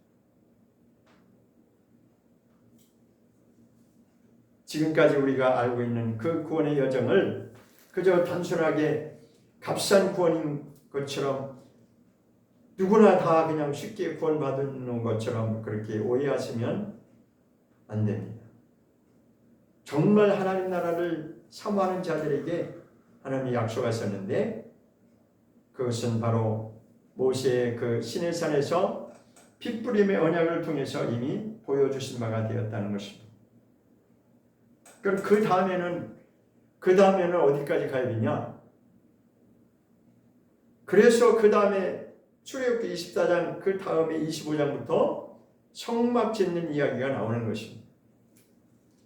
지금까지 우리가 알고 있는 그 구원의 여정을 그저 단순하게 값싼 구원인 것처럼 누구나 다 그냥 쉽게 구원받는 것처럼 그렇게 오해하시면 안 됩니다. 정말 하나님 나라를 사모하는 자들에게 하나님이 약속하셨는데 그것은 바로 모세의 그 시내산에서 핏부림의 언약을 통해서 이미 보여주신 바가 되었다는 것입니다. 그럼 그 다음에는 어디까지 가야 되냐? 그래서 그 다음에 출애굽기 24장 그 다음에 25장부터 성막 짓는 이야기가 나오는 것입니다.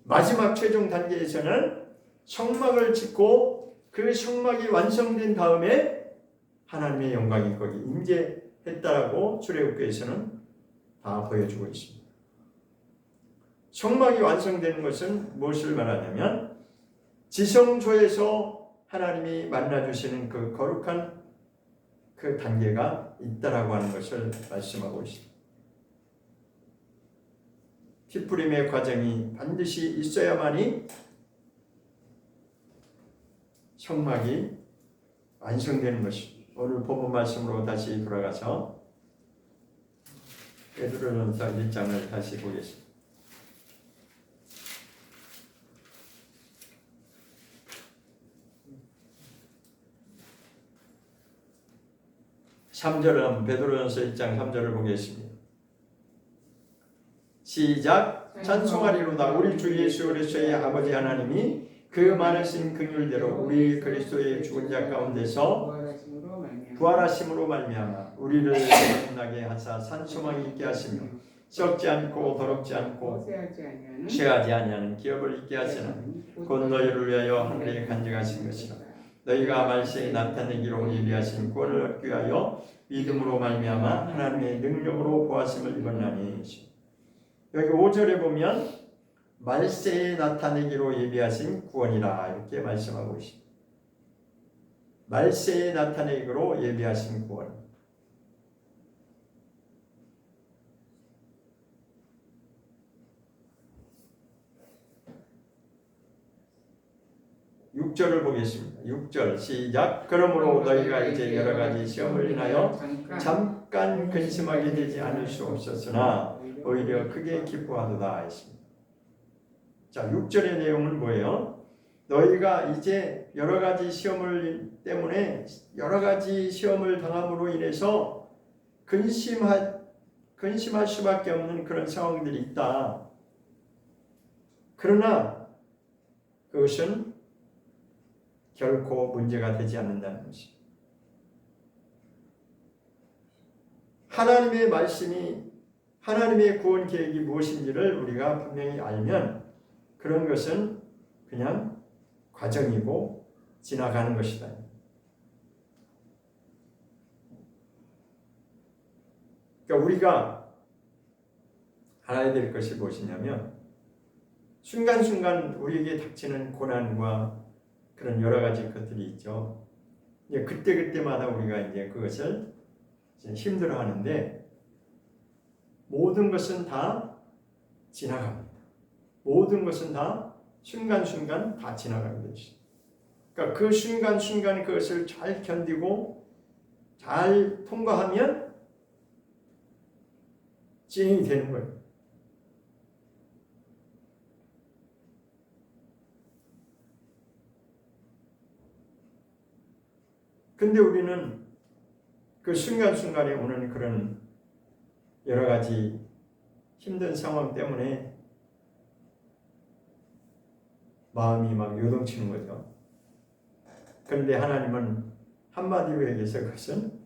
마지막 최종 단계에서는 성막을 짓고 그 성막이 완성된 다음에 하나님의 영광이 거기 임재했다라고 출애굽기에서는 다 보여주고 있습니다. 성막이 완성되는 것은 무엇을 말하냐면 지성소에서 하나님이 만나주시는 그 거룩한 그 단계가 있다라고 하는 것을 말씀하고 있습니다. 핏부림의 과정이 반드시 있어야만이 성막이 완성되는 것입니다. 오늘 본문 말씀으로 다시 돌아가서 베드로전서 1장을 다시 보겠습니다. 3절은 베드로전서 1장 3절을 보겠습니다. 시작. 찬송하리로다. 우리 주 예수 그리스도의 아버지 하나님이 그 많으신 긍휼대로 우리 그리스도의 죽은 자 가운데서 부활하심으로 말미암아 우리를 거듭나게 하사 산 소망이 있게 하시며 썩지 않고 더럽지 않고 쇠하지 아니하는 기업을 있게 하시나 곧 너희를 위하여 하늘에 간직하신 것이라. 너희가 말세에 나타내기로 예비하신 구원을 얻기 위하여 믿음으로 말미암아 하나님의 능력으로 보하심을 입었나니. 여기 5절에 보면 말세에 나타내기로 예비하신 구원이라 이렇게 말씀하고 있습니다. 말세에 나타내기로 예비하신 구원. (6절을) 보겠습니다. 6절 시작. 그러므로 너희가 이제 여러 가지 시험을 인하여 잠깐 근심하게 되지 않을 수 없었으나 오히려 크게 기뻐하도다 했습니다. 자, 6절의 내용은 뭐예요? 너희가 이제 여러 가지 시험을 때문에 여러 가지 시험을 당함으로 인해서 근심할 수밖에 없는 그런 상황들이 있다. 그러나 그것은 결코 문제가 되지 않는다는 것입니다. 하나님의 말씀이 하나님의 구원 계획이 무엇인지를 우리가 분명히 알면 그런 것은 그냥 과정이고 지나가는 것이다. 그러니까 우리가 알아야 될 것이 무엇이냐면 순간순간 우리에게 닥치는 고난과 그런 여러 가지 것들이 있죠. 그때마다 우리가 이제 그것을 힘들어하는데 모든 것은 다 지나갑니다. 모든 것은 다 순간순간 다 지나가는 것이죠. 그러니까 그 순간순간 그것을 잘 견디고 잘 통과하면 진행이 되는 거예요. 근데 우리는 그 순간순간에 오는 그런 여러 가지 힘든 상황 때문에 마음이 막 요동치는 거죠. 그런데 하나님은 한마디로 얘기해서 그것은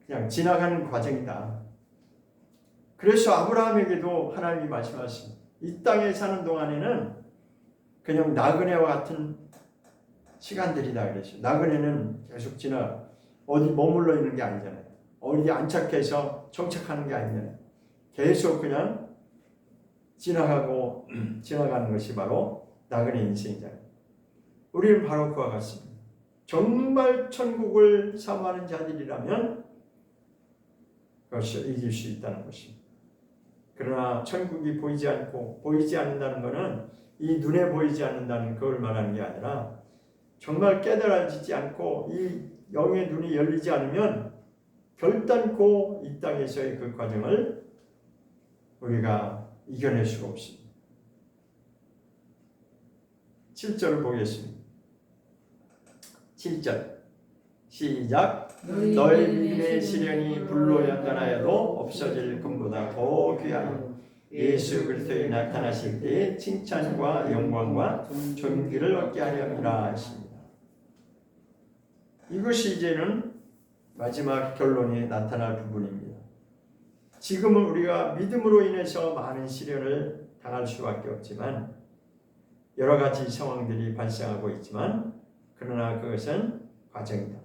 그냥 지나가는 과정이다. 그래서 아브라함에게도 하나님이 말씀하십니다. 이 땅에 사는 동안에는 그냥 나그네와 같은 시간들이다 그랬어요. 나그네는 계속 어디 머물러 있는 게 아니잖아요. 어디 안착해서 정착하는 게 아니잖아요. 계속 그냥 지나가는 것이 바로 나그네 인생이잖아요. 우리는 바로 그와 같습니다. 정말 천국을 사모하는 자들이라면 그것을 이길 수 있다는 것입니다. 그러나 천국이 보이지 않는다는 것은 이 눈에 보이지 않는다는 그걸 말하는 게 아니라 정말 깨달아지지 않고 이 영의 눈이 열리지 않으면 결단코 이 땅에서의 그 과정을 우리가 이겨낼 수가 없습니다. 7절을 보겠습니다. 7절 시작. 너희 믿음의 시련이 불로 연단하여도 없어질 금보다 더 귀하여 예수 그리스도에 나타나실 때에 칭찬과 영광과 존귀를 얻게 하렵니다 하십니다. 이것이 이제는 마지막 결론에 나타날 부분입니다. 지금은 우리가 믿음으로 인해서 많은 시련을 당할 수밖에 없지만 여러 가지 상황들이 발생하고 있지만 그러나 그것은 과정이다.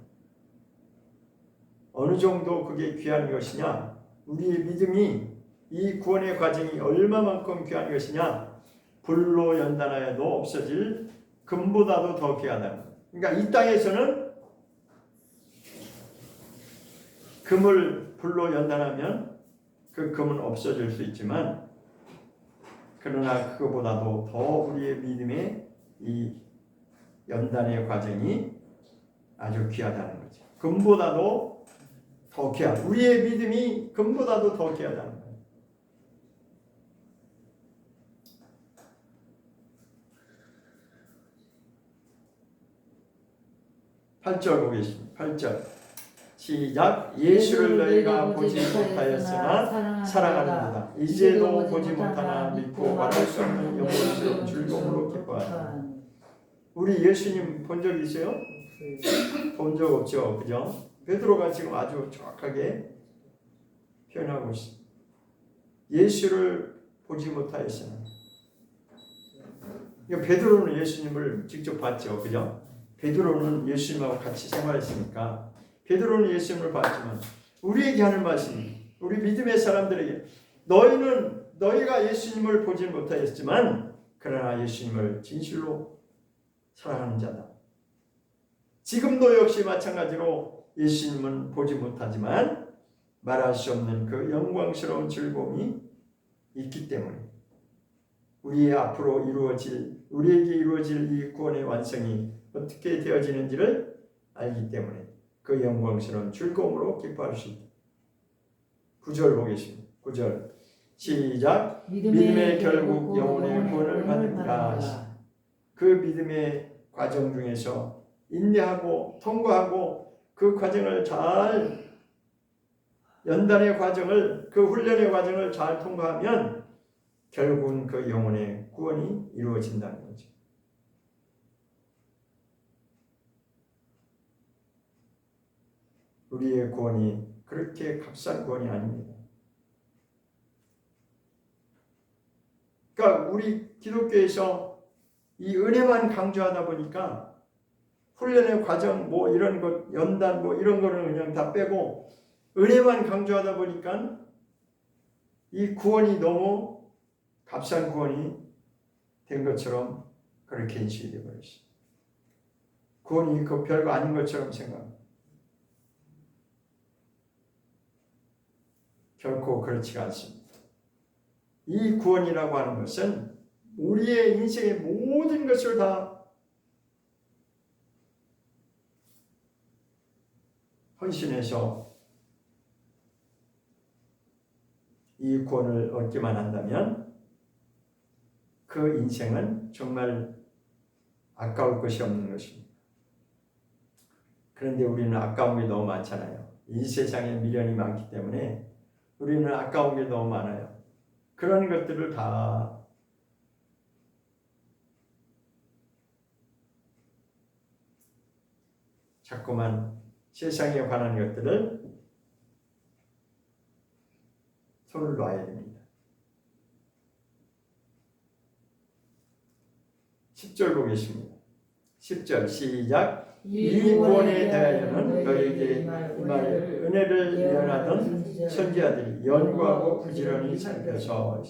어느 정도 그게 귀한 것이냐? 우리의 믿음이 이 구원의 과정이 얼마만큼 귀한 것이냐? 불로 연단하여도 없어질 금보다도 더 귀하다. 그러니까 이 땅에서는 금을 불로 연단하면 그 금은 없어질 수 있지만 그러나 그거보다도 더 우리의 믿음의 이 연단의 과정이 아주 귀하다는 거죠. 금보다도 더 귀하다. 우리의 믿음이 금보다도 더 귀하다는 거예요. 8절 보겠습니다. 8절 시작. 예수를 너희가 보지 못하였으나 사랑하는도다. 이제도 보지 못하나 믿고 말할 수 없는 영광스러운 즐거움으로 기뻐하라. 우리 예수님 본 적 있어요? 본 적 없죠. 그죠? 베드로가 지금 아주 정확하게 표현하고 있습니다. 예수를 보지 못하였으나. 베드로는 예수님을 직접 봤죠. 그죠? 베드로는 예수님하고 같이 생활했으니까 베드로는 예수님을 봤지만 우리에게 하는 말씀이 우리 믿음의 사람들에게 너희가 예수님을 보지 못하였지만 그러나 예수님을 진실로 사랑하는 자다. 지금도 역시 마찬가지로 예수님은 보지 못하지만 말할 수 없는 그 영광스러운 즐거움이 있기 때문에 우리에게 이루어질 이 구원의 완성이 어떻게 되어지는지를 알기 때문에 그 영광스러운 즐거움으로 기뻐할 수 있다. 9절 보겠습니다. 9절 시작. 믿음의 결국 영혼의 구원을 받는다. 그 믿음의 과정 중에서 인내하고 통과하고 그 과정을 잘 연단의 과정을 그 훈련의 과정을 잘 통과하면 결국은 그 영혼의 구원이 이루어진다는 거죠. 우리의 구원이 그렇게 값싼 구원이 아닙니다. 그러니까 우리 기독교에서 이 은혜만 강조하다 보니까 훈련의 과정 이런 것 연단 이런 거는 그냥 다 빼고 은혜만 강조하다 보니까 이 구원이 너무 값싼 구원이 된 것처럼 그렇게 인식이 되어버렸어요. 구원이 그 별거 아닌 것처럼 생각합니다. 결코 그렇지가 않습니다. 이 구원이라고 하는 것은 우리의 인생의 모든 것을 다 헌신해서 이 구원을 얻기만 한다면 그 인생은 정말 아까울 것이 없는 것입니다. 그런데 우리는 아까운 게 너무 많잖아요. 이 세상에 미련이 많기 때문에 우리는 아까운 게 너무 많아요. 그런 것들을 다 자꾸만 세상에 관한 것들을 손을 놔야 됩니다. 10절 보겠습니다. 10절 시작. 이 구원에 대하여는 너에게 임할 은혜를 예언하던 선지자들이 연구하고 부지런히 살펴서.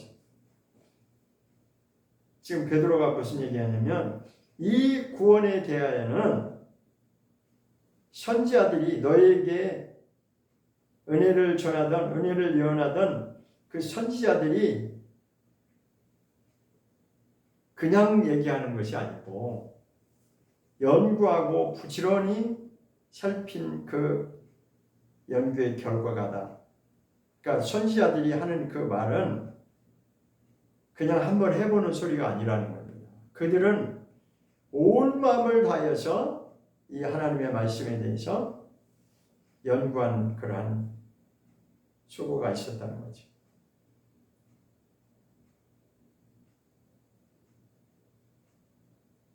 지금 베드로가 무슨 얘기하냐면 이 구원에 대하여는 선지자들이 너에게 은혜를 전하던 은혜를 예언하던 그 선지자들이 그냥 얘기하는 것이 아니고 연구하고 부지런히 살핀 그 연구의 결과가다. 그러니까 선지자들이 하는 그 말은 그냥 한번 해보는 소리가 아니라는 겁니다. 그들은 온 마음을 다해서 이 하나님의 말씀에 대해서 연구한 그러한 수고가 있었다는 거죠.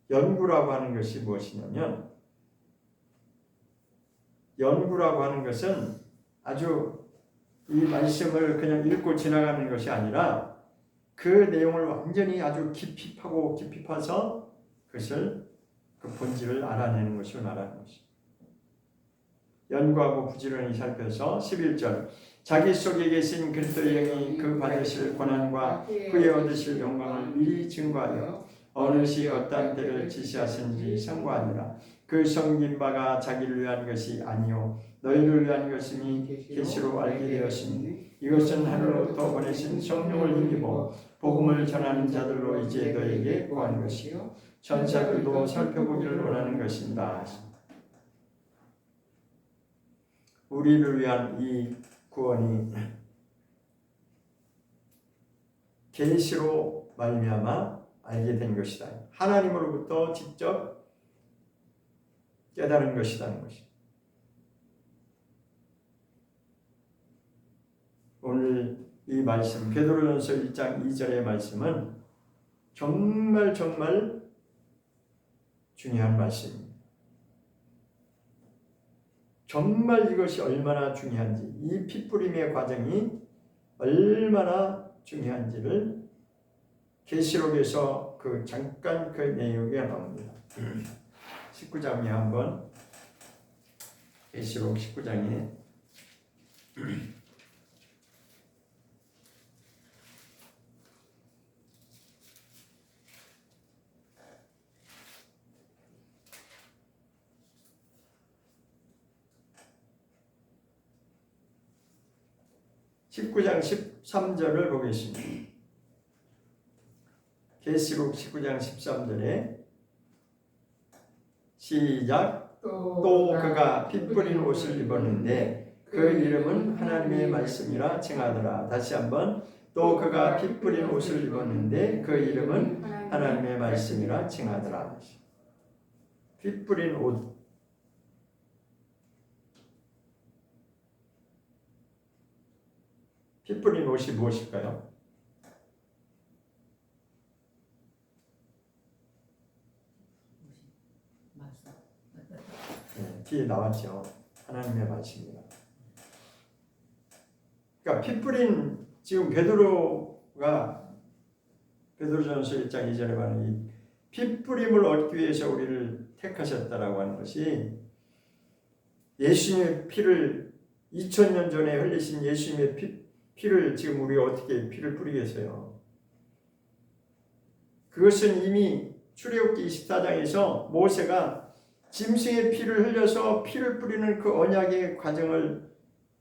연구라고 하는 것이 무엇이냐면 연구라고 하는 것은 아주 이 말씀을 그냥 읽고 지나가는 것이 아니라 그 내용을 완전히 아주 깊이 파고 깊이 파서 그것을 그 본질을 알아내는 것을 말하는 것입니다. 연구하고 부지런히 살펴서 11절 자기 속에 계신 그리스도의 영이 그 받으실 고난과 후에 얻으실 영광을 미리 증거하여 어느 시 어떤 때를 지시하신지 상고하니라. 그 섬긴 바가 자기를 위한 것이 아니요 너희를 위한 것이니 계시로 알게 되었으니 이것은 하늘로부터 보내신 성령을 힘입어 복음을 전하는 자들로 이제 너에게 구한 것이요 천사들도 살펴보기를 원하는 것입니다. 우리를 위한 이 구원이 계시로 말미암아 알게 된 것이다. 하나님으로부터 직접 깨달은 것이라는 것입니다. 오늘 이 말씀 베드로전서 1장 2절의 말씀은 정말 중요한 말씀입니다. 정말 이것이 얼마나 중요한지 이 피뿌림의 과정이 얼마나 중요한지를 계시록에서 그 잠깐 그 내용이 나옵니다. 19장에 한번 계시록 19장에 19장 13절을 보겠습니다. 계시록 19장 13절에 시작. 또 그가 피 뿌린 옷을 입었는데 그 이름은 하나님의 말씀이라 칭하더라. 다시 한번. 또 그가 피 뿌린 옷을 입었는데 그 이름은 하나님의 말씀이라 칭하더라. 피 뿌린 옷. 피 뿌린 옷이 무엇일까요? 네, 뒤에 나왔죠. 하나님의 말씀입니다. 그러니까 피 뿌린 지금 베드로가 베드로전서 1장 2절에 말하는 이 피 뿌림을 얻기 위해서 우리를 택하셨다라고 하는 것이 예수님의 피를 2000년 전에 흘리신 예수님의 피를 지금 우리가 어떻게 피를 뿌리겠어요? 그것은 이미 출애굽기 24장에서 모세가 짐승의 피를 흘려서 피를 뿌리는 그 언약의 과정을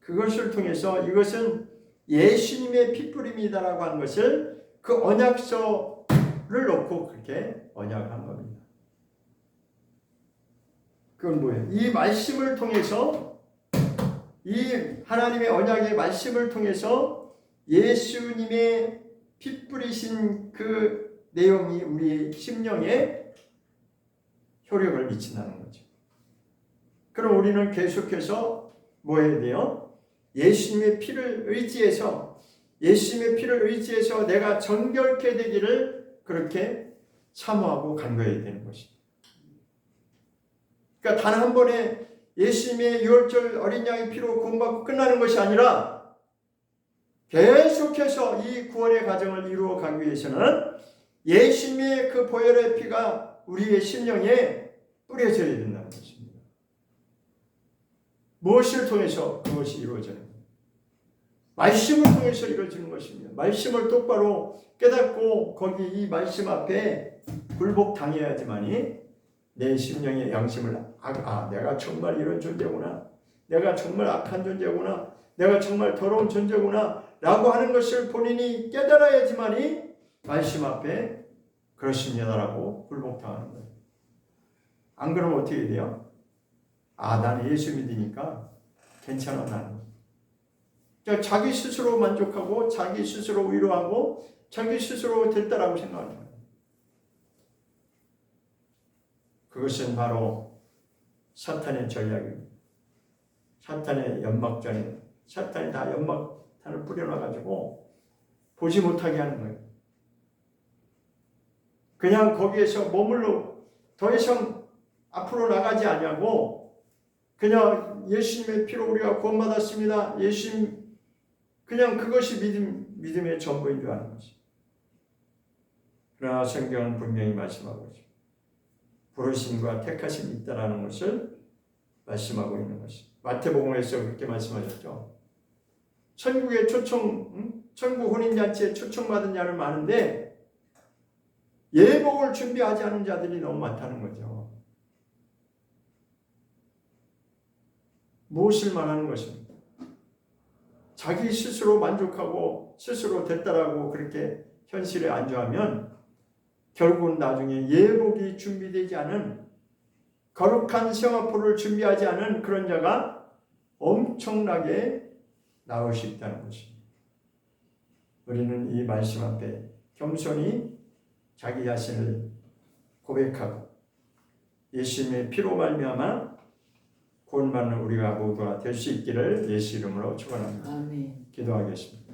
그것을 통해서 이것은 예수님의 피 뿌림이다라고 하는 것을 그 언약서를 놓고 그렇게 언약한 겁니다. 그건 뭐예요? 이 말씀을 통해서 이 하나님의 언약의 말씀을 통해서 예수님의 피 뿌리신 그 내용이 우리 심령에 효력을 미친다는 거죠. 그럼 우리는 계속해서 뭐 해야 돼요? 예수님의 피를 의지해서 내가 정결케 되기를 그렇게 사모하고 간구해야 되는 것입니다. 그러니까 단 한 번에 예수님의 유월절 어린 양의 피로 구원받고 끝나는 것이 아니라 계속 계속해서 이 구원의 과정을 이루어 가기 위해서는 예수님의 그 보혈의 피가 우리의 심령에 뿌려져야 된다는 것입니다. 무엇을 통해서 그것이 이루어지는 것입니다. 말씀을 통해서 이루어지는 것입니다. 말씀을 똑바로 깨닫고 거기 이 말씀 앞에 굴복당해야지만이 내 심령의 양심을 내가 정말 이런 존재구나, 내가 정말 악한 존재구나, 내가 정말 더러운 존재구나 라고 하는 것을 본인이 깨달아야지만이 말씀 앞에 그렇습니다라고 굴복당하는 거예요. 안 그러면 어떻게 돼요? 나는 예수 믿으니까 괜찮아 나는. 그러니까 자기 스스로 만족하고 자기 스스로 위로하고 자기 스스로 됐다라고 생각하는 거예요. 그것은 바로 사탄의 전략입니다. 사탄의 연막전입니다. 사탄이 다 연막탄을 뿌려놔가지고 보지 못하게 하는 거예요. 그냥 거기에서 머물러 더 이상 앞으로 나가지 않냐고, 그냥 예수님의 피로 우리가 구원받았습니다. 예수님, 그냥 그것이 믿음의 전부인 줄 아는 것입니다. 그러나 성경은 분명히 말씀하고 있습니다. 부르심과 택하심이 있다라는 것을 말씀하고 있는 것입니다. 마태복음에서 그렇게 말씀하셨죠. 천국의 천국 혼인잔치에 초청받은 자는 많은데 예복을 준비하지 않은 자들이 너무 많다는 거죠. 무엇을 말하는 것입니까? 자기 스스로 만족하고 스스로 됐다라고 그렇게 현실에 안주하면 결국은 나중에 예복이 준비되지 않은, 거룩한 성화포를 준비하지 않은 그런 자가 엄청나게 나올 수 있다는 것입니다. 우리는 이 말씀 앞에 겸손히 자기 자신을 고백하고 예수님의 피로 말미암아 구원받는 우리가 모두가 될 수 있기를 예수 이름으로 축원합니다. 아멘. 기도하겠습니다.